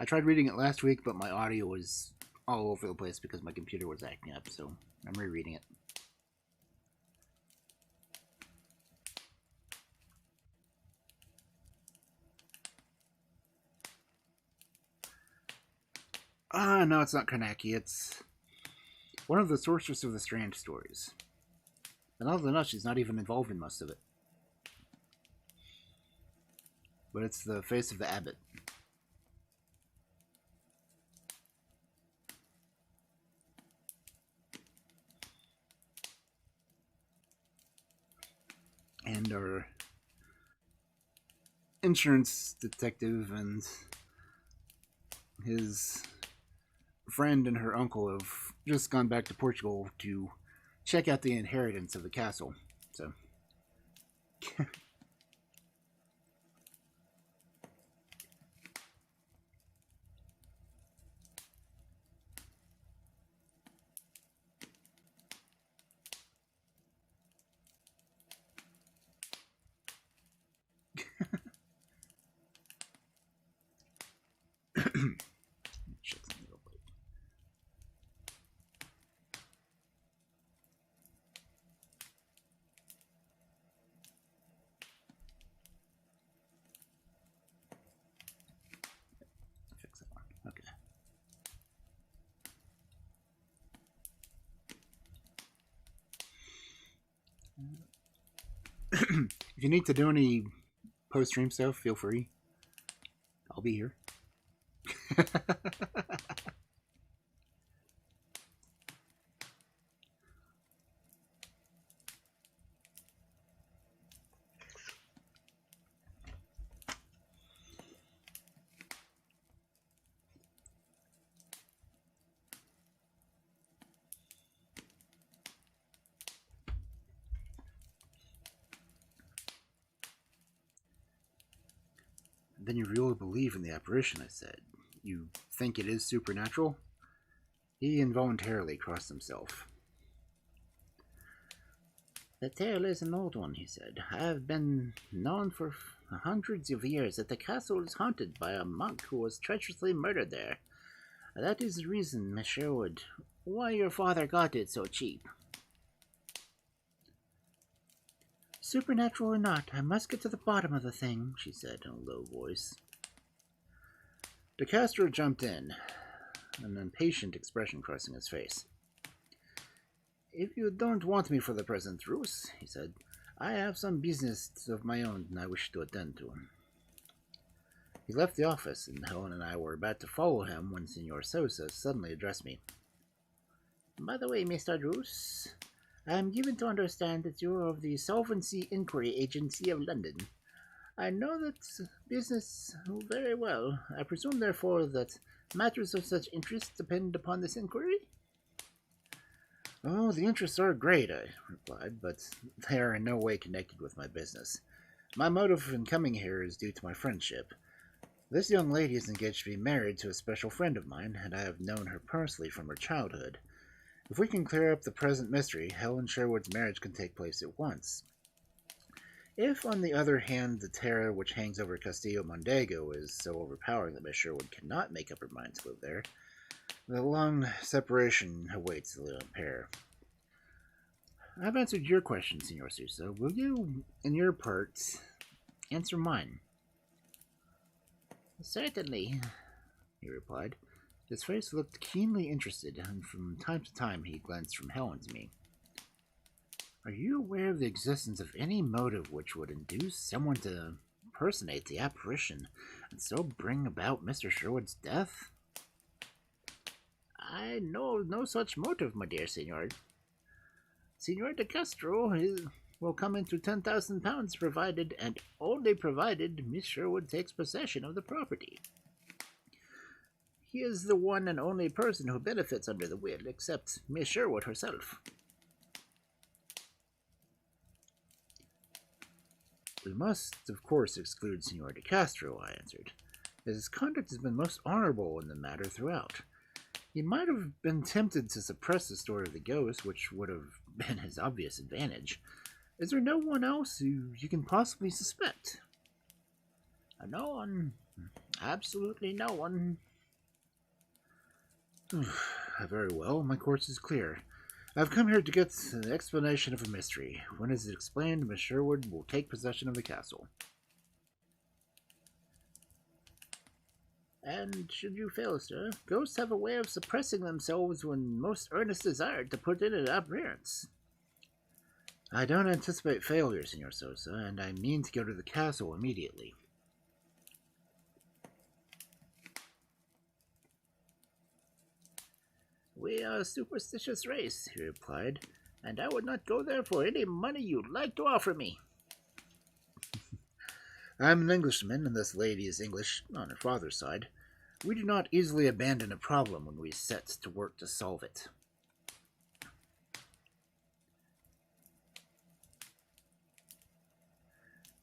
I tried reading it last week, but my audio was all over the place because my computer was acting up, so I'm rereading it. No, it's not Karnaki. It's one of the Sorceress of the Strand stories. And oddly enough, she's not even involved in most of it. But it's the face of the Abbot. And our insurance detective and his friend and her uncle have just gone back to Portugal to check out the inheritance of the castle. So fix that one. Okay. If you need to do any post-stream stuff, feel free. I'll be here. Then you really believe in the apparition, I said. You think it is supernatural? He involuntarily crossed himself. The tale is an old one, he said. I have been known for hundreds of years that the castle is haunted by a monk who was treacherously murdered there. That is the reason, Miss Sherwood, why your father got it so cheap. Supernatural or not, I must get to the bottom of the thing, she said in a low voice. De Castro jumped in, an impatient expression crossing his face. If you don't want me for the present, Roos, he said, I have some business of my own I wish to attend to. He left the office, and Helen and I were about to follow him when Senor Sosa suddenly addressed me. By the way, Mr. Roos, I am given to understand that you are of the Solvency Inquiry Agency of London. I know that business very well. I presume, therefore, that matters of such interest depend upon this inquiry? Oh, the interests are great, I replied, but they are in no way connected with my business. My motive in coming here is due to my friendship. This young lady is engaged to be married to a special friend of mine, and I have known her personally from her childhood. If we can clear up the present mystery, Helen Sherwood's marriage can take place at once. If, on the other hand, the terror which hangs over Castillo Mondego is so overpowering that Miss Sherwood cannot make up her mind to live there, the long separation awaits the little pair. I've answered your question, Senor Sousa. Will you, in your part, answer mine? Certainly, he replied. His face looked keenly interested, and from time to time he glanced from Helen to me. Are you aware of the existence of any motive which would induce someone to impersonate the apparition and so bring about Mr. Sherwood's death? I know no such motive, my dear Senor. Senor de Castro will come into £10,000 provided, and only provided, Miss Sherwood takes possession of the property. He is the one and only person who benefits under the will, except Miss Sherwood herself. We must, of course, exclude Signor de Castro, I answered. His conduct has been most honorable in the matter throughout. He might have been tempted to suppress the story of the ghost, which would have been his obvious advantage. Is there no one else who you can possibly suspect? No one. Absolutely no one. Very well, my course is clear. I've come here to get an explanation of a mystery. When it is explained, Miss Sherwood will take possession of the castle. And should you fail, sir, ghosts have a way of suppressing themselves when most earnest desired to put in an appearance. I don't anticipate failure, Signor Sosa, and I mean to go to the castle immediately. We are a superstitious race, he replied, and I would not go there for any money you'd like to offer me. I'm an Englishman, and this lady is English on her father's side. We do not easily abandon a problem when we set to work to solve it.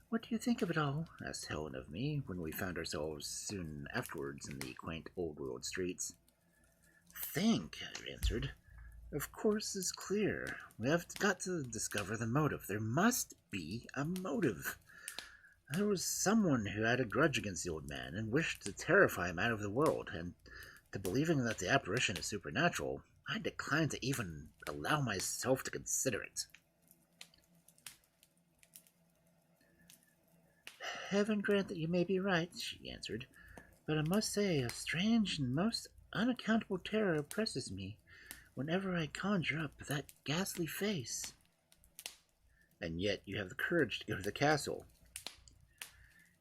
What do you think of it all? Asked Helen of me when we found ourselves soon afterwards in the quaint old-world streets. Think, I answered. Of course, it's clear. We have got to discover the motive. There must be a motive. There was someone who had a grudge against the old man and wished to terrify him out of the world, and to believing that the apparition is supernatural, I decline to even allow myself to consider it. Heaven grant that you may be right, she answered, but I must say a strange and most unaccountable terror oppresses me whenever I conjure up that ghastly face. And yet you have the courage to go to the castle.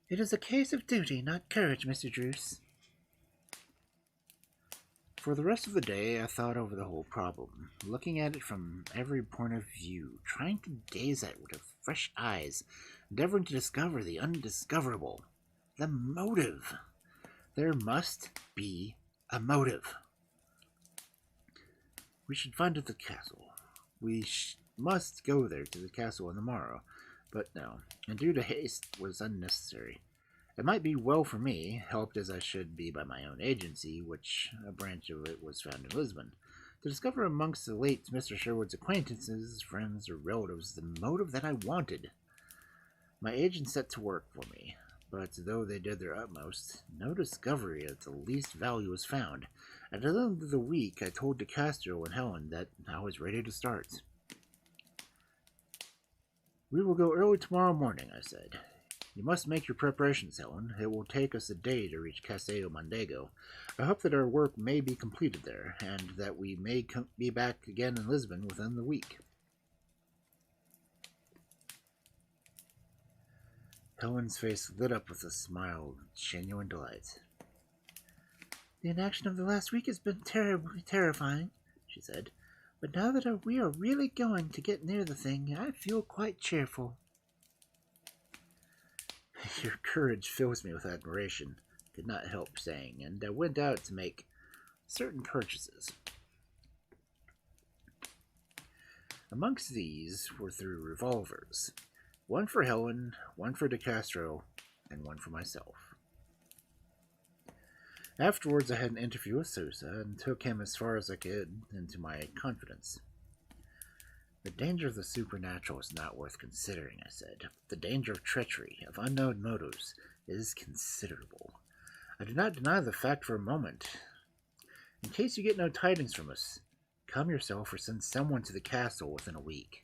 It is a case of duty, not courage, Mr. Druce. For the rest of the day, I thought over the whole problem, looking at it from every point of view, trying to gaze at it with fresh eyes, endeavoring to discover the undiscoverable, the motive. There must be a motive. We should find at the castle. We must go there to the castle on the morrow, but no, and due to haste was unnecessary. It might be well for me, helped as I should be by my own agency, which a branch of it was found in Lisbon, to discover amongst the late Mr. Sherwood's acquaintances, friends, or relatives the motive that I wanted. My agents set to work for me, but though they did their utmost, no discovery of the least value was found. At the end of the week, I told De Castro and Helen that I was ready to start. We will go early tomorrow morning, I said. You must make your preparations, Helen. It will take us a day to reach Castillo Mondego. I hope that our work may be completed there, and that we may be back again in Lisbon within the week. Helen's face lit up with a smile of genuine delight. The inaction of the last week has been terribly terrifying, she said, but now that we are really going to get near the thing, I feel quite cheerful. Your courage fills me with admiration, could not help saying, and I went out to make certain purchases. Amongst these were 3 revolvers, one for Helen, one for De Castro, and one for myself. Afterwards, I had an interview with Sousa and took him as far as I could into my confidence. The danger of the supernatural is not worth considering, I said. The danger of treachery, of unknown motives, is considerable. I do not deny the fact for a moment. In case you get no tidings from us, come yourself or send someone to the castle within a week.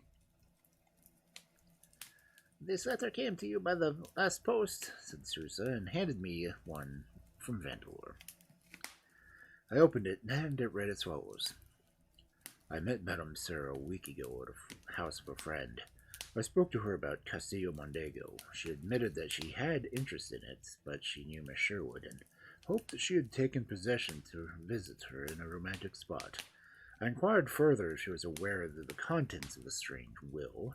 This letter came to you by the last post, said Sousa, and handed me one from Vandeleur. I opened it, and it read as follows. I met Madame Sarah a week ago at the house of a friend. I spoke to her about Castillo Mondego. She admitted that she had interest in it, but she knew Miss Sherwood, and hoped that she had taken possession to visit her in a romantic spot. I inquired further if she was aware of the contents of the strange will.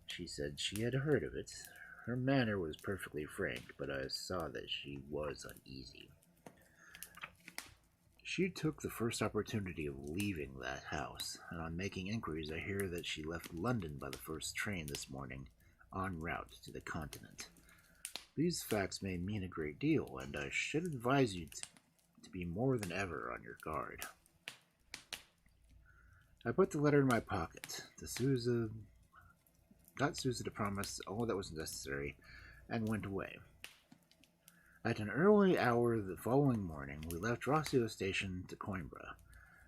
She said she had heard of it. Her manner was perfectly frank, but I saw that she was uneasy. She took the first opportunity of leaving that house, and on making inquiries I hear that she left London by the first train this morning, en route to the continent. These facts may mean a great deal, and I should advise you to be more than ever on your guard. I put the letter in my pocket. Got Sousa to promise all that was necessary, and went away. At an early hour the following morning, we left Rossio Station to Coimbra,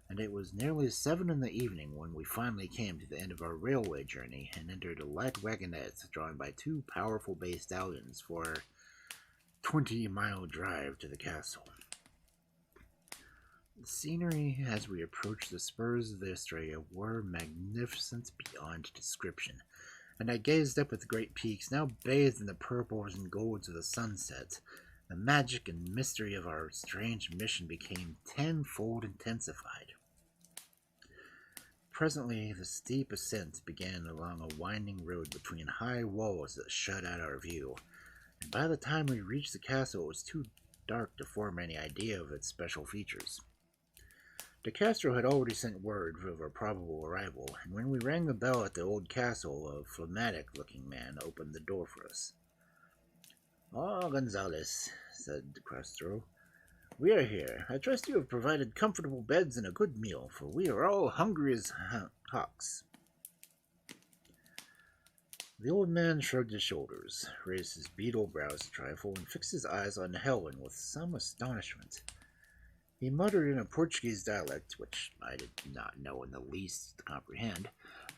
and it was nearly 7 in the evening when we finally came to the end of our railway journey and entered a light wagonette drawn by 2 powerful bay stallions for a 20-mile drive to the castle. The scenery as we approached the spurs of the Estrella were magnificent beyond description, and I gazed up at the great peaks, now bathed in the purples and golds of the sunset. The magic and mystery of our strange mission became tenfold intensified. Presently, the steep ascent began along a winding road between high walls that shut out our view, and by the time we reached the castle, it was too dark to form any idea of its special features. De Castro had already sent word of our probable arrival, and when we rang the bell at the old castle, a phlegmatic-looking man opened the door for us. "Ah, Gonzales," said De Castro, "we are here. I trust you have provided comfortable beds and a good meal, for we are all hungry as hawks." The old man shrugged his shoulders, raised his beetle brows a trifle, and fixed his eyes on Helen with some astonishment. He muttered in a Portuguese dialect, which I did not know in the least to comprehend,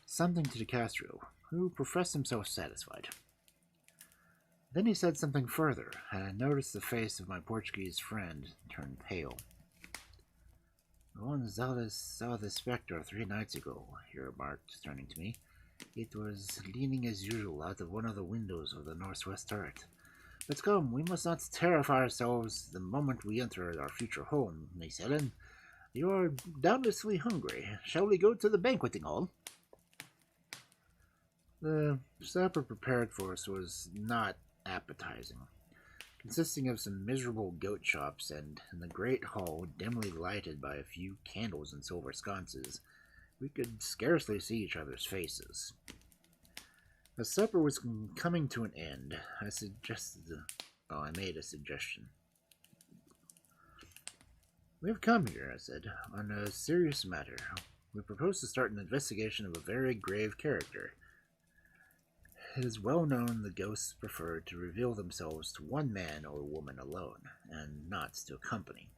something to De Castro, who professed himself satisfied. Then he said something further, and I noticed the face of my Portuguese friend turn pale. "Gonzales saw the spectre 3 nights ago," he remarked, turning to me. "It was leaning as usual out of one of the windows of the northwest turret. But come, we must not terrify ourselves the moment we enter our future home, Miss Helen. You are doubtlessly hungry. Shall we go to the banqueting hall?" The supper prepared for us was not appetizing, consisting of some miserable goat chops, and in the great hall, dimly lighted by a few candles and silver sconces, we could scarcely see each other's faces. As supper was coming to an end, I made a suggestion. "We have come here," I said, "on a serious matter. We propose to start an investigation of a very grave character. It is well known the ghosts prefer to reveal themselves to one man or woman alone, and not to a company.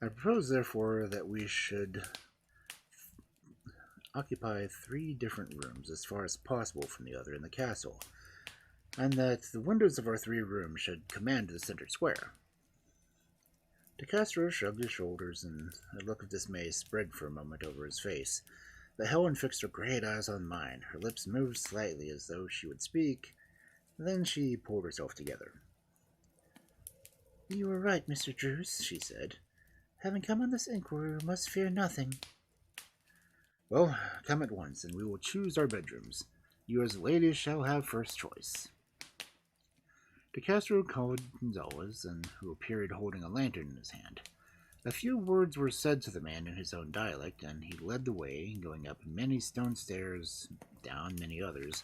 I propose, therefore, that we should occupy 3 different rooms as far as possible from the other in the castle, and that the windows of our 3 rooms should command the center square." De Castro shrugged his shoulders, and a look of dismay spread for a moment over his face. But Helen fixed her great eyes on mine. Her lips moved slightly as though she would speak, then she pulled herself together. "You are right, Mr. Drews," she said. "Having come on this inquiry, we must fear nothing." "Well, come at once, and we will choose our bedrooms. You as ladies shall have first choice." De Castro called Gonzales, who appeared holding a lantern in his hand. A few words were said to the man in his own dialect, and he led the way, going up many stone stairs, down many others,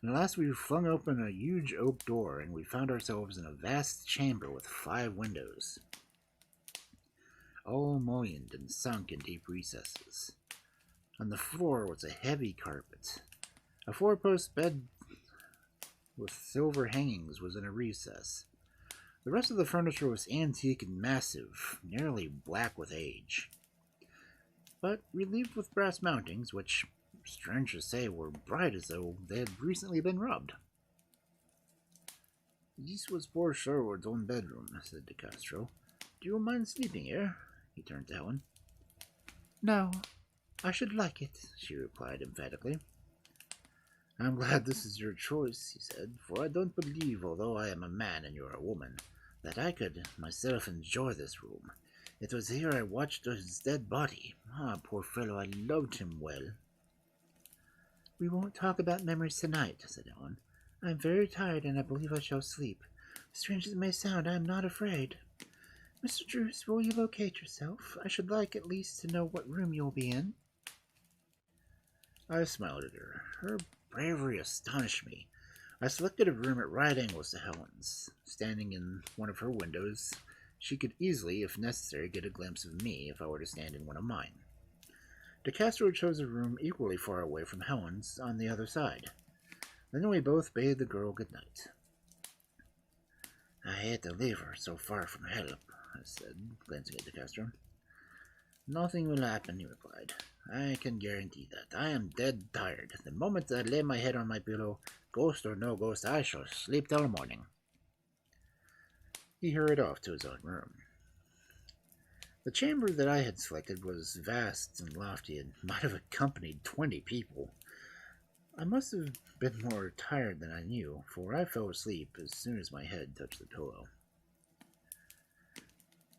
and at last we flung open a huge oak door, and we found ourselves in a vast chamber with 5 windows, all mullioned and sunk in deep recesses. On the floor was a heavy carpet. A 4-post bed with silver hangings was in a recess. The rest of the furniture was antique and massive, nearly black with age, but relieved with brass mountings, which, strange to say, were bright as though they had recently been rubbed. "This was poor Sherwood's own bedroom," said De Castro. "Do you mind sleeping here?" He turned to Helen. "No, I should like it," she replied emphatically. "I'm glad this is your choice," he said, "for I don't believe, although I am a man and you are a woman, that I could myself enjoy this room. It was here I watched his dead body. Ah, poor fellow, I loved him well." "We won't talk about memories tonight," said Helen. "I am very tired, and I believe I shall sleep. Strange as it may sound, I am not afraid." Mr. Druce, will you locate yourself? I should like at least to know what room you'll be in. I smiled at her. Her bravery astonished me. I selected a room at right angles to Helen's. Standing in one of her windows, she could easily, if necessary, get a glimpse of me if I were to stand in one of mine. De Castro chose a room equally far away from Helen's on the other side. Then we both bade the girl good night. I hate to leave her so far from help, I said, glancing at De Castro. Nothing will happen, he replied. I can guarantee that. I am dead tired. The moment I lay my head on my pillow, ghost or no ghost, I shall sleep till morning. He hurried off to his own room. The chamber that I had selected was vast and lofty and might have accompanied 20 people. I must have been more tired than I knew, for I fell asleep as soon as my head touched the pillow.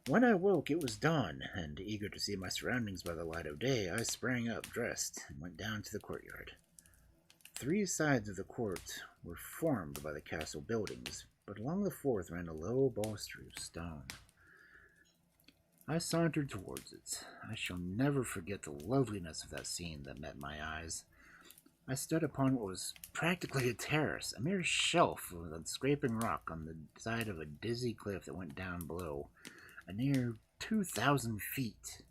When I woke, it was dawn, and eager to see my surroundings by the light of day, I sprang up, dressed, and went down to the courtyard. 3 sides of the court were formed by the castle buildings, but along the 4th ran a low balustrade of stone. I sauntered towards it. I shall never forget the loveliness of that scene that met my eyes. I stood upon what was practically a terrace, a mere shelf with a scraping rock on the side of a dizzy cliff that went down below, a near 2,000 feet.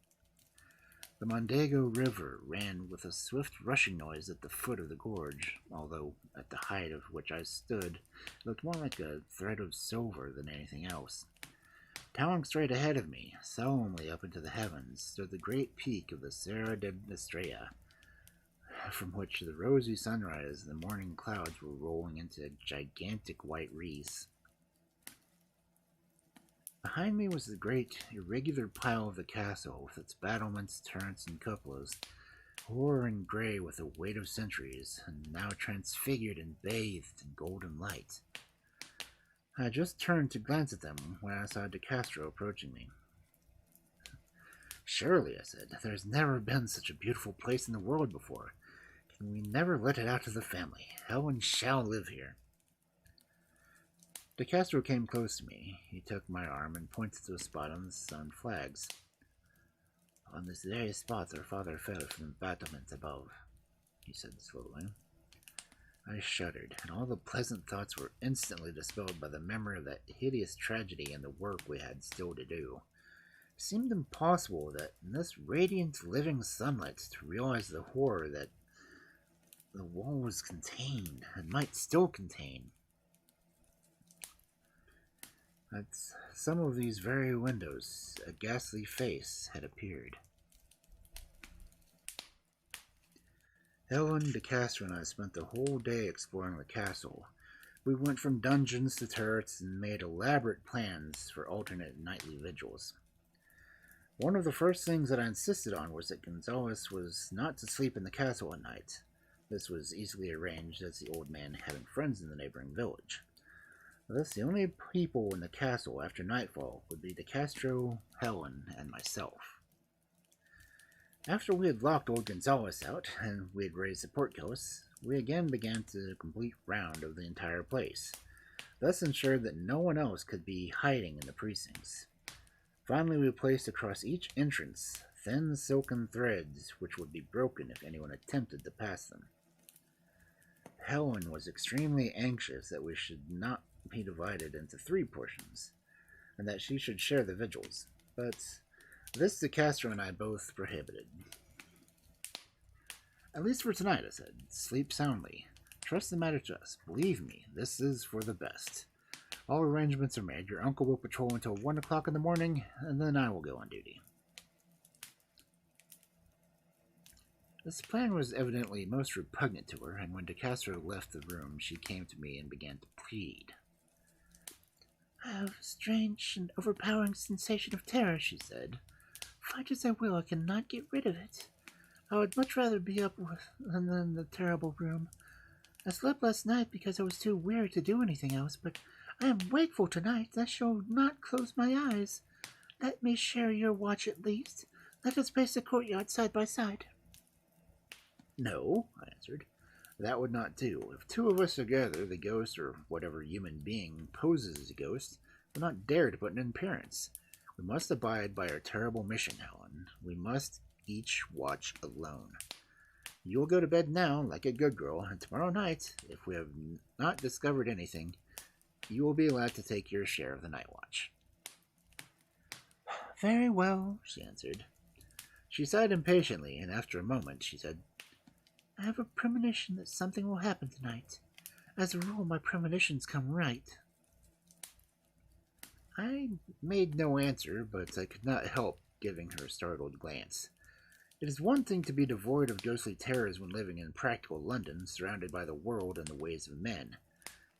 The Mondego River ran with a swift rushing noise at the foot of the gorge, although at the height of which I stood, it looked more like a thread of silver than anything else. Towering straight ahead of me, solemnly up into the heavens, stood the great peak of the Serra de Estrella, from which the rosy sunrise and the morning clouds were rolling into gigantic white wreaths. Behind me was the great, irregular pile of the castle, with its battlements, turrets, and cupolas, hoar and gray with the weight of centuries, and now transfigured and bathed in golden light. I just turned to glance at them when I saw De Castro approaching me. Surely, I said, there's never been such a beautiful place in the world before. Can we never let it out of the family? Helen shall live here. De Castro came close to me. He took my arm and pointed to a spot on the stone flags. On this very spot our father fell from the battlement above, he said slowly. I shuddered, and all the pleasant thoughts were instantly dispelled by the memory of that hideous tragedy and the work we had still to do. It seemed impossible that in this radiant living sunlight to realize the horror that the wall was contained, and might still contain. At some of these very windows, a ghastly face had appeared. Helen, De Castro, and I spent the whole day exploring the castle. We went from dungeons to turrets and made elaborate plans for alternate nightly vigils. One of the first things that I insisted on was that Gonzales was not to sleep in the castle at night. This was easily arranged, as the old man having friends in the neighboring village. Thus, the only people in the castle after nightfall would be De Castro, Helen, and myself. After we had locked old Gonzales out, and we had raised the portcullis, we again began the complete round of the entire place, thus ensured that no one else could be hiding in the precincts. Finally, we placed across each entrance thin silken threads which would be broken if anyone attempted to pass them. Helen was extremely anxious that we should not be divided into 3 portions, and that she should share the vigils, but this De Castro and I both prohibited. At least for tonight, I said. Sleep soundly. Trust the matter to us. Believe me, this is for the best. All arrangements are made. Your uncle will patrol until 1 o'clock in the morning, and then I will go on duty. This plan was evidently most repugnant to her, and when De Castro left the room, she came to me and began to plead. I have a strange and overpowering sensation of terror, she said. Fight as I will, I cannot get rid of it. I would much rather be up than in the terrible room. I slept last night because I was too weary to do anything else, but I am wakeful tonight. I shall not close my eyes. Let me share your watch at least. Let us pace the courtyard side by side. No, I answered. That would not do. If 2 of us together, the ghost or whatever human being poses as a ghost, will not dare to put in an appearance. We must abide by our terrible mission, Helen. We must each watch alone. You will go to bed now, like a good girl, and tomorrow night, if we have not discovered anything, you will be allowed to take your share of the night watch. Very well, she answered. She sighed impatiently, and after a moment she said, I have a premonition that something will happen tonight. As a rule, my premonitions come right. I made no answer, but I could not help giving her a startled glance. It is one thing to be devoid of ghostly terrors when living in practical London, surrounded by the world and the ways of men.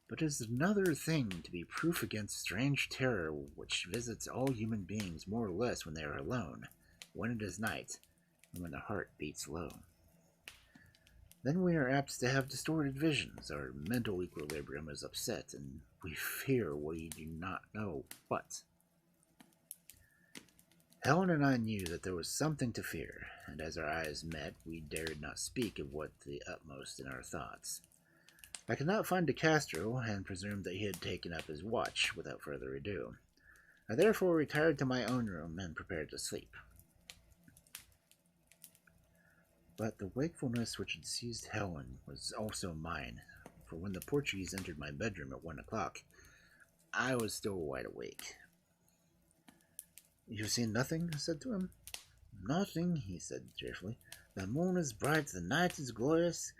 But it is another thing to be proof against strange terror which visits all human beings more or less when they are alone, when it is night, and when the heart beats low. Then we are apt to have distorted visions, our mental equilibrium is upset, and we fear we do not know what. Helen and I knew that there was something to fear, and as our eyes met, we dared not speak of what the utmost in our thoughts. I could not find De Castro, and presumed that he had taken up his watch without further ado. I therefore retired to my own room and prepared to sleep. But the wakefulness which had seized Helen was also mine, for when the Portuguese entered my bedroom at 1 o'clock, I was still wide awake. "You have seen nothing?" I said to him. "Nothing," he said cheerfully. "The moon is bright, the night is glorious.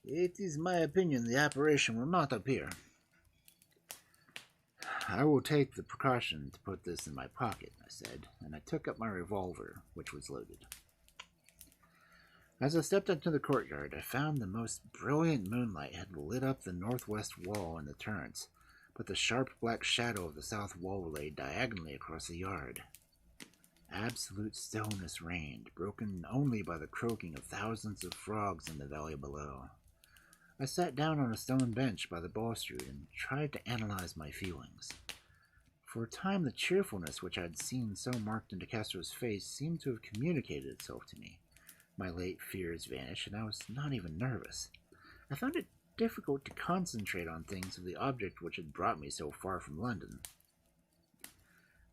It is my opinion the apparition will not appear." "I will take the precaution to put this in my pocket," I said, and I took up my revolver, which was loaded. As I stepped into the courtyard, I found the most brilliant moonlight had lit up the northwest wall and the turrets, but the sharp black shadow of the south wall lay diagonally across the yard. Absolute stillness reigned, broken only by the croaking of thousands of frogs in the valley below. I sat down on a stone bench by the balustrade and tried to analyze my feelings. For a time, the cheerfulness which I had seen so marked in De Castro's face seemed to have communicated itself to me. My late fears vanished, and I was not even nervous. I found it difficult to concentrate on things of the object which had brought me so far from London.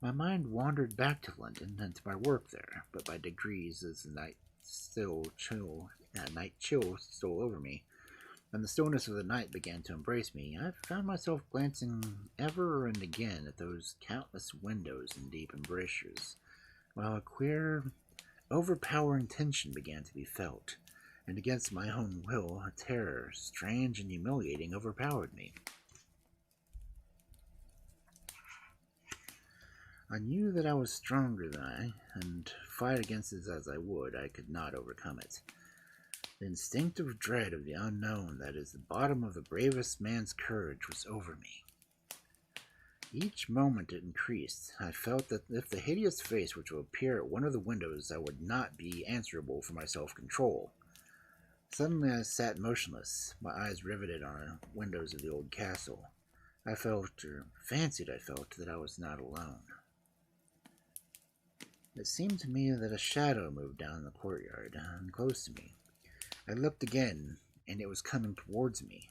My mind wandered back to London and to my work there, but by degrees, as the night chill stole over me, and the stillness of the night began to embrace me, I found myself glancing ever and again at those countless windows and deep embrasures, while a queer, overpowering tension began to be felt, and against my own will, a terror, strange and humiliating, overpowered me. I knew that I was stronger than I, and fight against it as I would, I could not overcome it. The instinctive dread of the unknown that is the bottom of the bravest man's courage was over me. Each moment it increased. I felt that if the hideous face which would appear at one of the windows, I would not be answerable for my self-control. Suddenly I sat motionless, my eyes riveted on the windows of the old castle. I felt, or fancied I felt, that I was not alone. It seemed to me that a shadow moved down the courtyard, and close to me. I looked again, and it was coming towards me.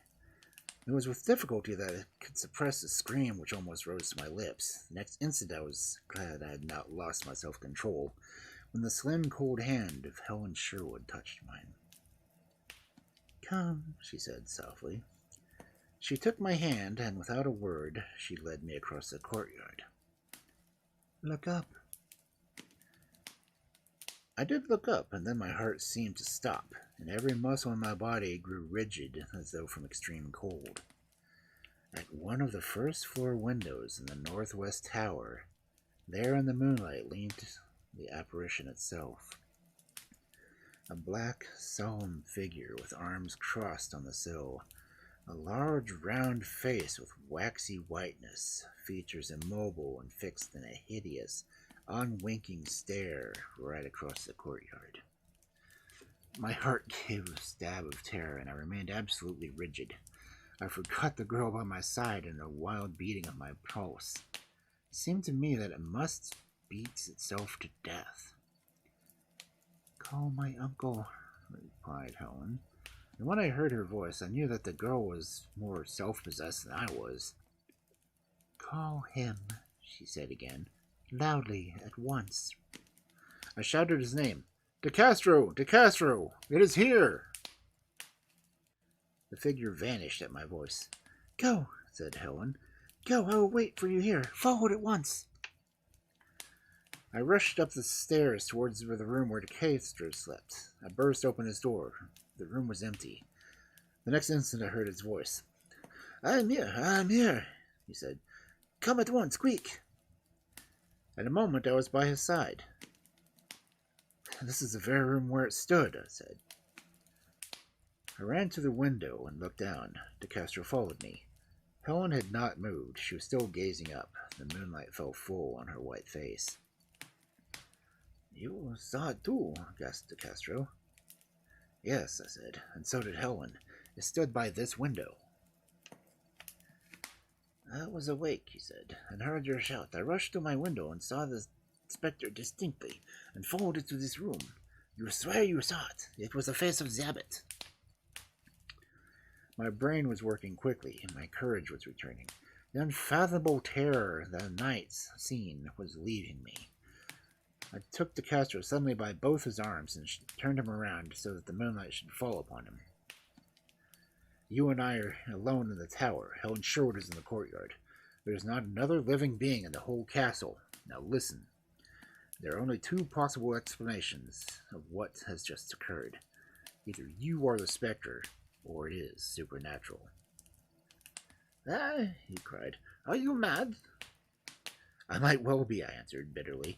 It was with difficulty that I could suppress a scream which almost rose to my lips. The next instant I was glad I had not lost my self-control, when the slim, cold hand of Helen Sherwood touched mine. "Come," she said softly. She took my hand, and without a word, she led me across the courtyard. "Look up." I did look up, and then my heart seemed to stop, and every muscle in my body grew rigid as though from extreme cold. At one of the first-floor windows in the northwest tower, there in the moonlight leaned the apparition itself. A black, solemn figure with arms crossed on the sill, a large, round face with waxy whiteness, features immobile and fixed in a hideous, unwinking stare right across the courtyard. My heart gave a stab of terror, and I remained absolutely rigid. I forgot the girl by my side and the wild beating of my pulse. It seemed to me that it must beat itself to death. "Call my uncle," replied Helen. And when I heard her voice, I knew that the girl was more self-possessed than I was. "Call him," she said again. loudly at once. I shouted his name. De Castro! De Castro! It is here! The figure vanished at my voice. Go, said Helen. Go, I will wait for you here. Forward at once. I rushed up the stairs towards the room where De Castro slept. I burst open his door. The room was empty. The next instant I heard his voice. I am here, he said. Come at once, quick. At a moment I was by his side. This is the very room where it stood, I said. I ran to the window and looked down. De Castro followed me. Helen had not moved. She was still gazing up. The moonlight fell full on her white face. You saw it too, gasped De Castro. Yes, I said, and so did Helen. It stood by this window. I was awake, he said, and heard your shout. I rushed to my window and saw the spectre distinctly, and followed it to this room. You swear you saw it. It was the face of the Abbot. My brain was working quickly, and my courage was returning. The unfathomable terror that night's scene was leaving me. I took De Castro suddenly by both his arms and turned him around so that the moonlight should fall upon him. You and I are alone in the tower. Helen Sherwood is in the courtyard. There is not another living being in the whole castle. Now listen. There are only two possible explanations of what has just occurred. Either you are the spectre, or it is supernatural. Ah, he cried. Are you mad? I might well be, I answered bitterly.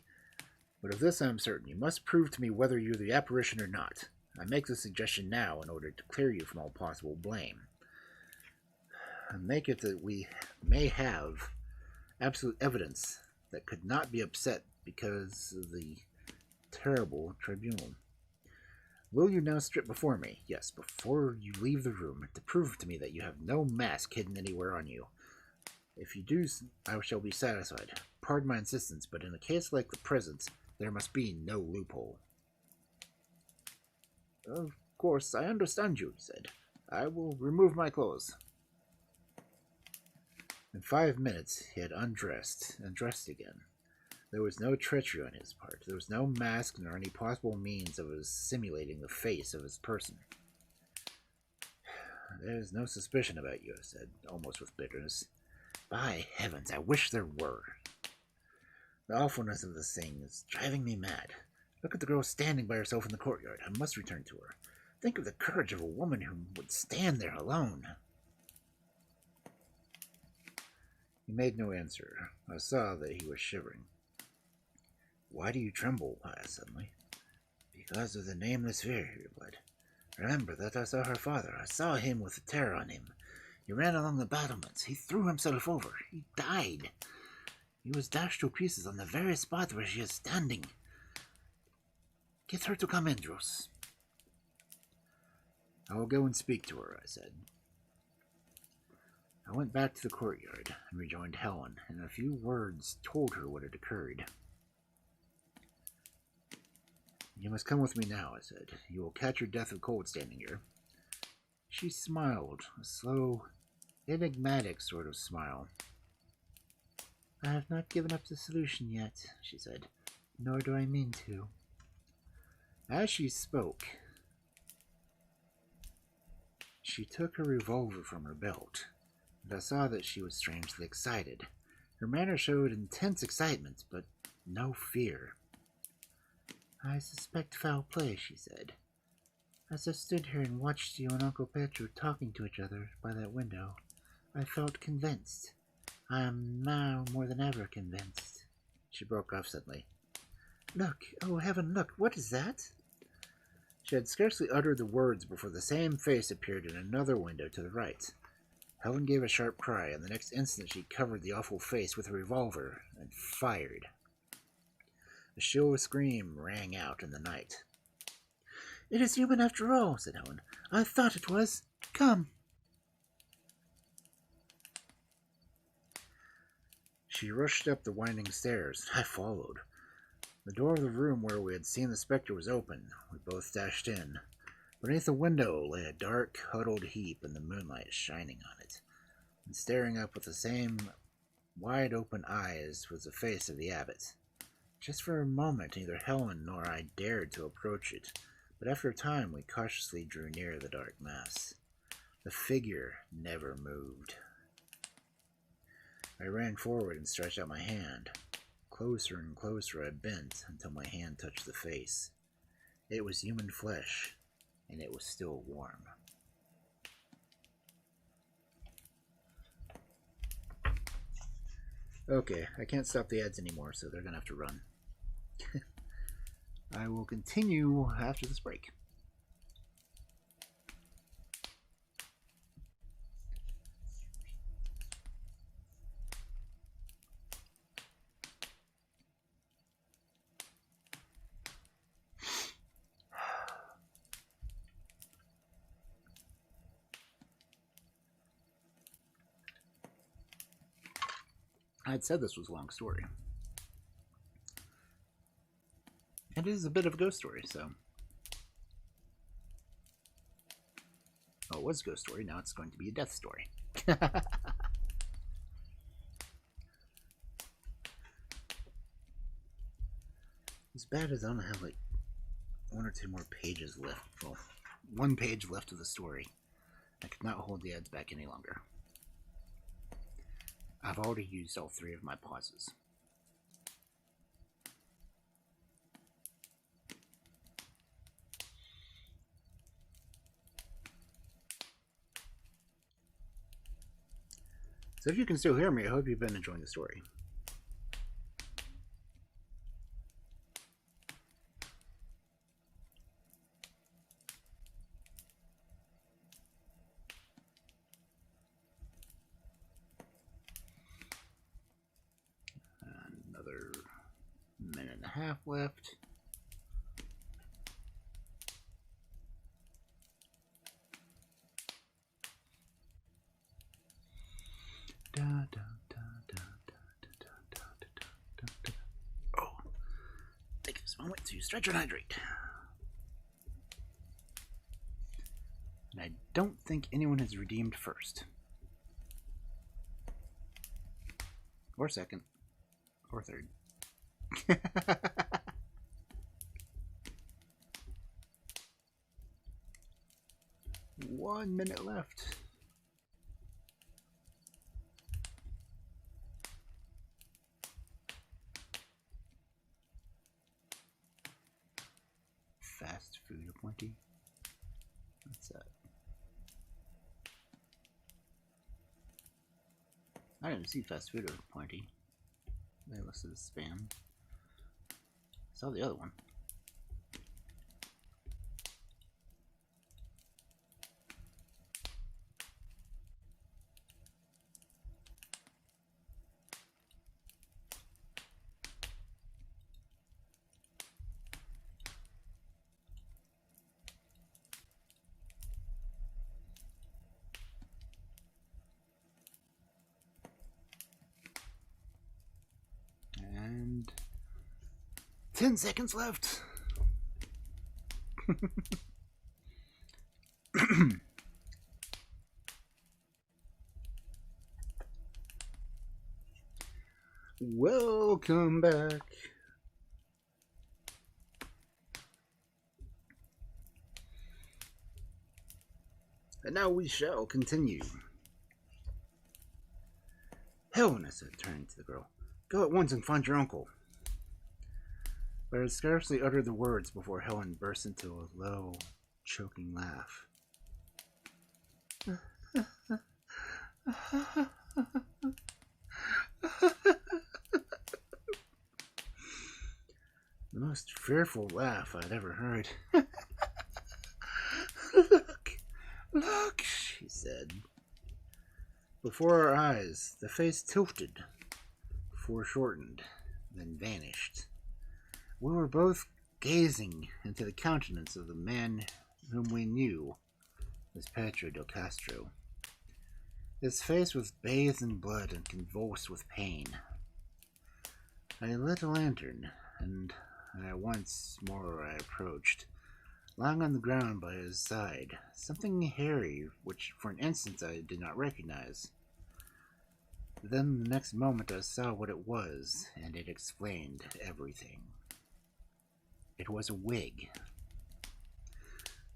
But of this I am certain. You must prove to me whether you're the apparition or not. I make the suggestion now in order to clear you from all possible blame. Make it that we may have absolute evidence that could not be upset because of the terrible tribunal. Will you now strip before me? Yes, before you leave the room, to prove to me that you have no mask hidden anywhere on you. If you do, I shall be satisfied. Pardon my insistence, but in a case like the present, there must be no loophole. Of course, I understand you, he said. I will remove my clothes. In 5 minutes, he had undressed and dressed again. There was no treachery on his part. There was no mask nor any possible means of his simulating the face of his person. There is no suspicion about you, I said, almost with bitterness. By heavens, I wish there were. The awfulness of this thing is driving me mad. Look at the girl standing by herself in the courtyard. I must return to her. Think of the courage of a woman who would stand there alone. He made no answer. I saw that he was shivering. Why do you tremble? I asked suddenly. Because of the nameless fear, he replied. Remember that I saw her father. I saw him with the terror on him. He ran along the battlements. He threw himself over. He died. He was dashed to pieces on the very spot where she is standing. Get her to come in, Druce. I will go and speak to her, I said. I went back to the courtyard and rejoined Helen, and in a few words told her what had occurred. You must come with me now, I said. You will catch your death of cold standing here. She smiled, a slow, enigmatic sort of smile. I have not given up the solution yet, she said, nor do I mean to. As she spoke, she took her revolver from her belt, and I saw that she was strangely excited. Her manner showed intense excitement, but no fear. I suspect foul play, she said. As I stood here and watched you and Uncle Petru talking to each other by that window, I felt convinced. I am now more than ever convinced. She broke off suddenly. Look, oh heaven, look, what is that? She had scarcely uttered the words before the same face appeared in another window to the right. Helen gave a sharp cry, and the next instant she covered the awful face with a revolver and fired. A shrill scream rang out in the night. It is human after all, said Helen. I thought it was. Come. She rushed up the winding stairs, and I followed. The door of the room where we had seen the spectre was open. We both dashed in. Beneath the window lay a dark, huddled heap, and the moonlight shining on it. And staring up with the same wide-open eyes was the face of the abbot. Just for a moment, neither Helen nor I dared to approach it, but after a time we cautiously drew near the dark mass. The figure never moved. I ran forward and stretched out my hand. Closer and closer I bent until my hand touched the face. It was human flesh, and it was still warm. Okay, I can't stop the ads anymore, so they're gonna have to run. I will continue after this break. I had said this was a long story. It is a bit of a ghost story, so... Oh, it was a ghost story, now it's going to be a death story. As bad as I only have like 1 or 2 more pages left. Well, 1 page left of the story. I could not hold the ads back any longer. I've already used all 3 of my pauses. So if you can still hear me, I hope you've been enjoying the story. Another minute and a half left. Oh, take this moment to stretch and hydrate. And I don't think anyone has redeemed first. Or second. Or third. 1 minute left. Fast food appointee? What's that? I didn't see fast food appointee. They listed as spam. Saw the other one. And 10 seconds left. Welcome back. And now we shall continue. Helen, I said, turning to the girl. Go at once and find your uncle. But I had scarcely uttered the words before Helen burst into a low, choking laugh. The most fearful laugh I'd ever heard. Look, she said. Before our eyes, the face tilted, foreshortened, then vanished. We were both gazing into the countenance of the man whom we knew as Pedro del Castro. His face was bathed in blood and convulsed with pain. I lit a lantern, and once more I approached, lying on the ground by his side, something hairy which for an instant I did not recognize. Then the next moment I saw what it was, and it explained everything. It was a wig.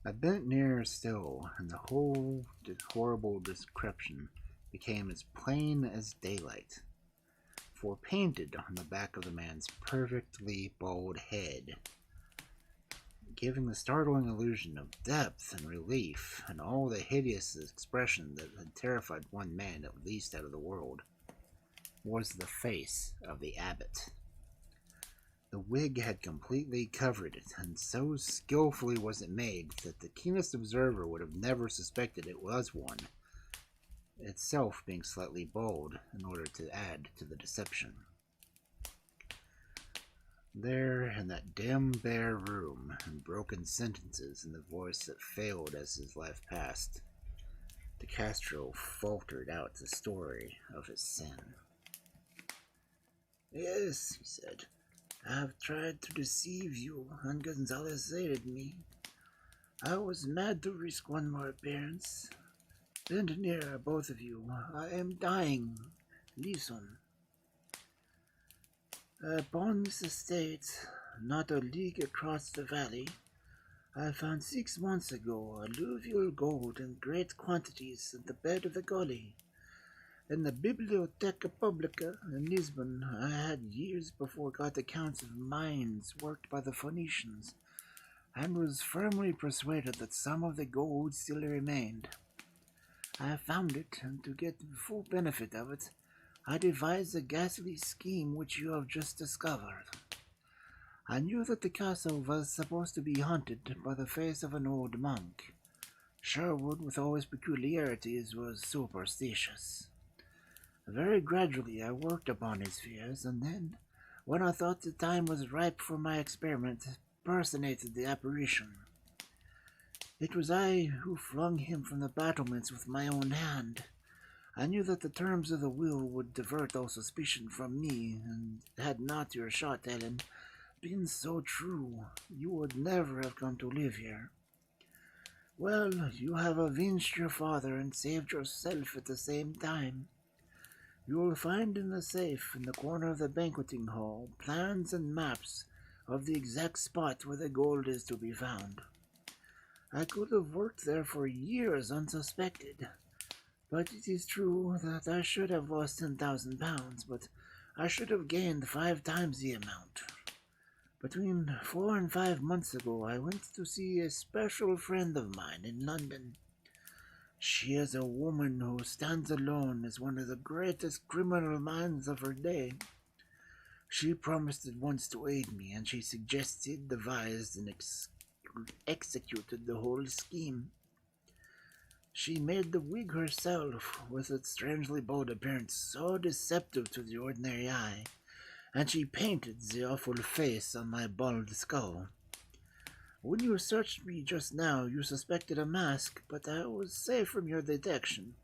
I bent nearer still, and the whole horrible description became as plain as daylight. For painted on the back of the man's perfectly bald head, giving the startling illusion of depth and relief, and all the hideous expression that had terrified one man at least out of the world, was the face of the abbot. The wig had completely covered it, and so skillfully was it made that the keenest observer would have never suspected it was one, itself being slightly bald in order to add to the deception. There, in that dim, bare room, in broken sentences and the voice that failed as his life passed, De Castro faltered out the story of his sin. "Yes," he said, "I have tried to deceive you, and Gonzalez aided me. I was mad to risk one more appearance. Bend nearer, both of you. I am dying. Listen. Upon this estate, not a league across the valley, I found 6 months ago alluvial gold in great quantities at the bed of the gully. In the Biblioteca Publica in Lisbon, I had years before got accounts of mines worked by the Phoenicians, and was firmly persuaded that some of the gold still remained. I found it, and to get the full benefit of it, I devised the ghastly scheme which you have just discovered. I knew that the castle was supposed to be haunted by the face of an old monk. Sherwood, with all his peculiarities, was superstitious. Very gradually I worked upon his fears, and then, when I thought the time was ripe for my experiment, personated the apparition. It was I who flung him from the battlements with my own hand. I knew that the terms of the will would divert all suspicion from me, and had not your shot, Ellen, been so true, you would never have come to live here. Well, you have avenged your father and saved yourself at the same time. You will find in the safe in the corner of the banqueting hall plans and maps of the exact spot where the gold is to be found. I could have worked there for years unsuspected, but it is true that I should have lost 10,000 pounds, but I should have gained 5 times the amount. Between 4 and 5 months ago, I went to see a special friend of mine in London. She is a woman who stands alone as one of the greatest criminal minds of her day. She promised at once to aid me, and she suggested, devised, and executed the whole scheme. She made the wig herself, with its strangely bold appearance so deceptive to the ordinary eye, and she painted the awful face on my bald skull. When you searched me just now, you suspected a mask, but I was safe from your detection.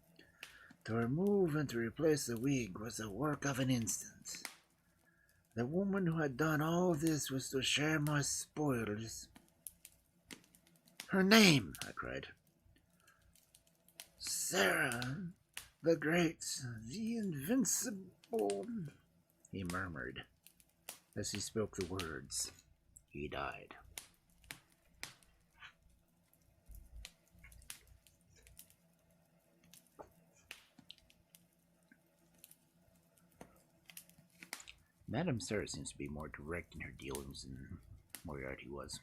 To remove and to replace the wig was the work of an instant. The woman who had done all this was to share my spoils. Her name, I cried. Sarah, the great, the invincible, he murmured. As he spoke the words, he died. Madame Sarah seems to be more direct in her dealings than Moriarty was.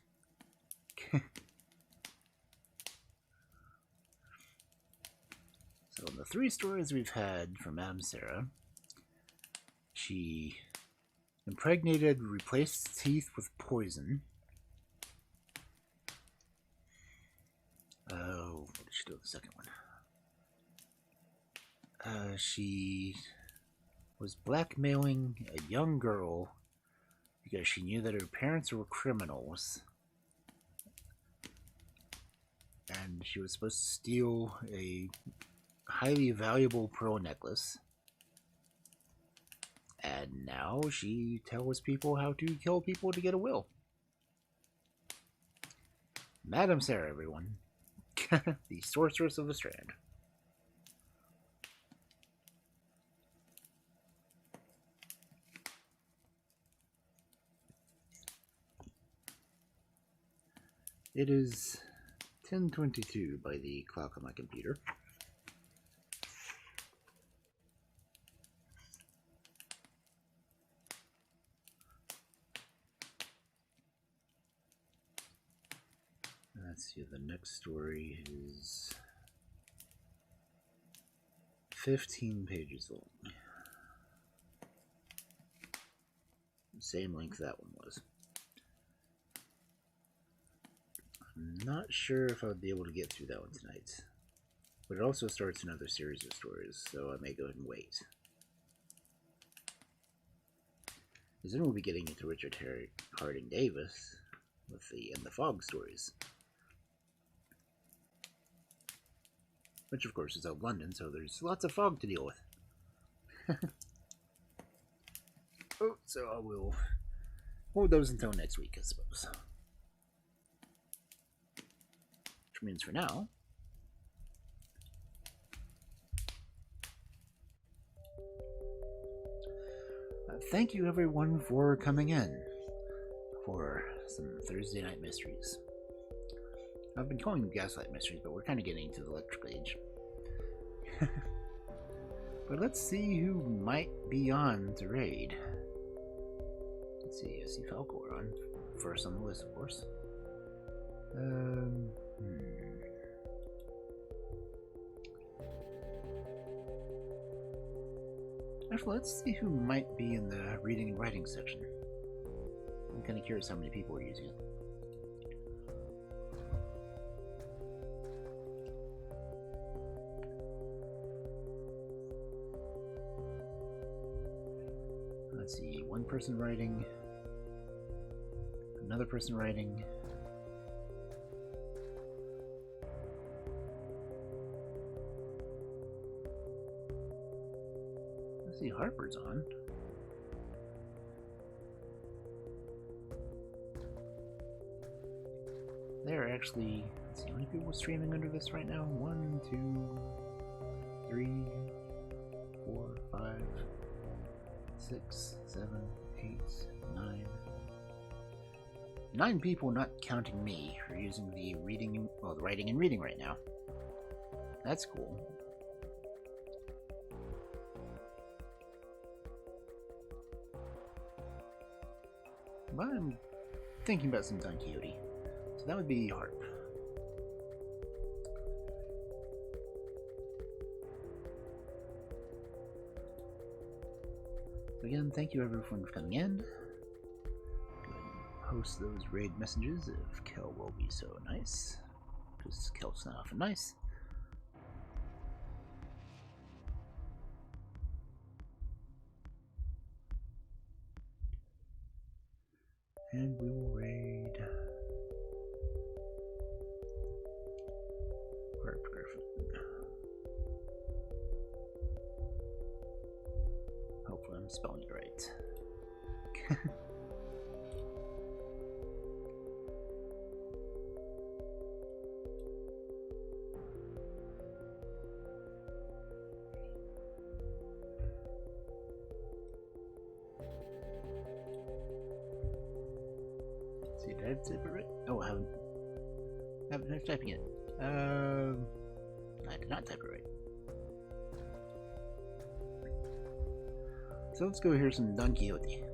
So in the 3 stories we've had from Madame Sarah, she impregnated, replaced teeth with poison. Oh, what did she do with the second one? She was blackmailing a young girl because she knew that her parents were criminals. And she was supposed to steal a highly valuable pearl necklace. And now she tells people how to kill people to get a will. Madame Sarah, everyone. The Sorceress of the Strand. It is 10:22 by the clock on my computer. Let's see, the next story is 15 pages long. Same length that one was. I'm not sure if I'll be able to get through that one tonight. But it also starts another series of stories, so I may go ahead and wait. Because then we'll be getting into Richard Harding Davis with the In the Fog stories. Which of course is out of London, so there's lots of fog to deal with. Oh, so I will hold those until next week, I suppose. Which means for now, thank you everyone for coming in for some Thursday Night Mysteries. I've been calling them Gaslight Mysteries, but we're kind of getting into the electric age. But let's see who might be on to raid. Let's see, I see Falcor on. First on the list, of course. Actually, let's see who might be in the reading and writing section. I'm kind of curious how many people are using it. Let's see, one person writing, another person writing. Let's see, Harper's on. There are actually, let's see, how many people are streaming under this right now? 1, 2, 3, 4, 5, 6, 7, 8, 9. 9 people, not counting me, are using the reading, well, the writing and reading right now. That's cool. But I'm thinking about some Don Quixote. So that would be Harp. So again, thank you everyone for coming in. Go ahead and post those raid messages if Kel will be so nice. Because Kel's not often nice. And we will raid Harp Griffin. Hopefully I'm spelling it right. See, did I type it right? Oh, I haven't finished typing it. I did not type it right. So let's go hear some Don Quixote.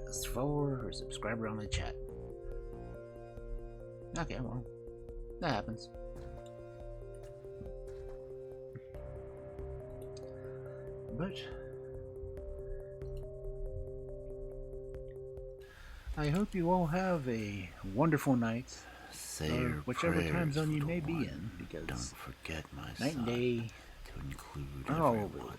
Let's follow or subscribe around the chat. Okay, well, that happens. But I hope you all have a wonderful night. Say or your whichever time prayers, zone you little may be one. in, because Don't forget, my night son, and day to include are all over the everyone. world.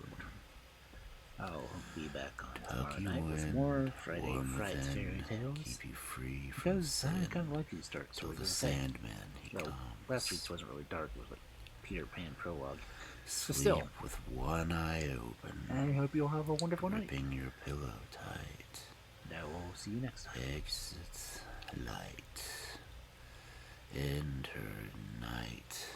I'll be back on Tuck tomorrow you night with in, more Friday warm Fright within, Fairy Tales. keep you free from Because I sin, kind of like these dark till stories. the as I say. Sandman he Well, comes. last week's wasn't really dark, it was like Peter Pan prologue. Sleep still. with one eye open, I hope you'll have a wonderful night. gripping your pillow tight. Now we'll see you next time. Exit light. Enter night.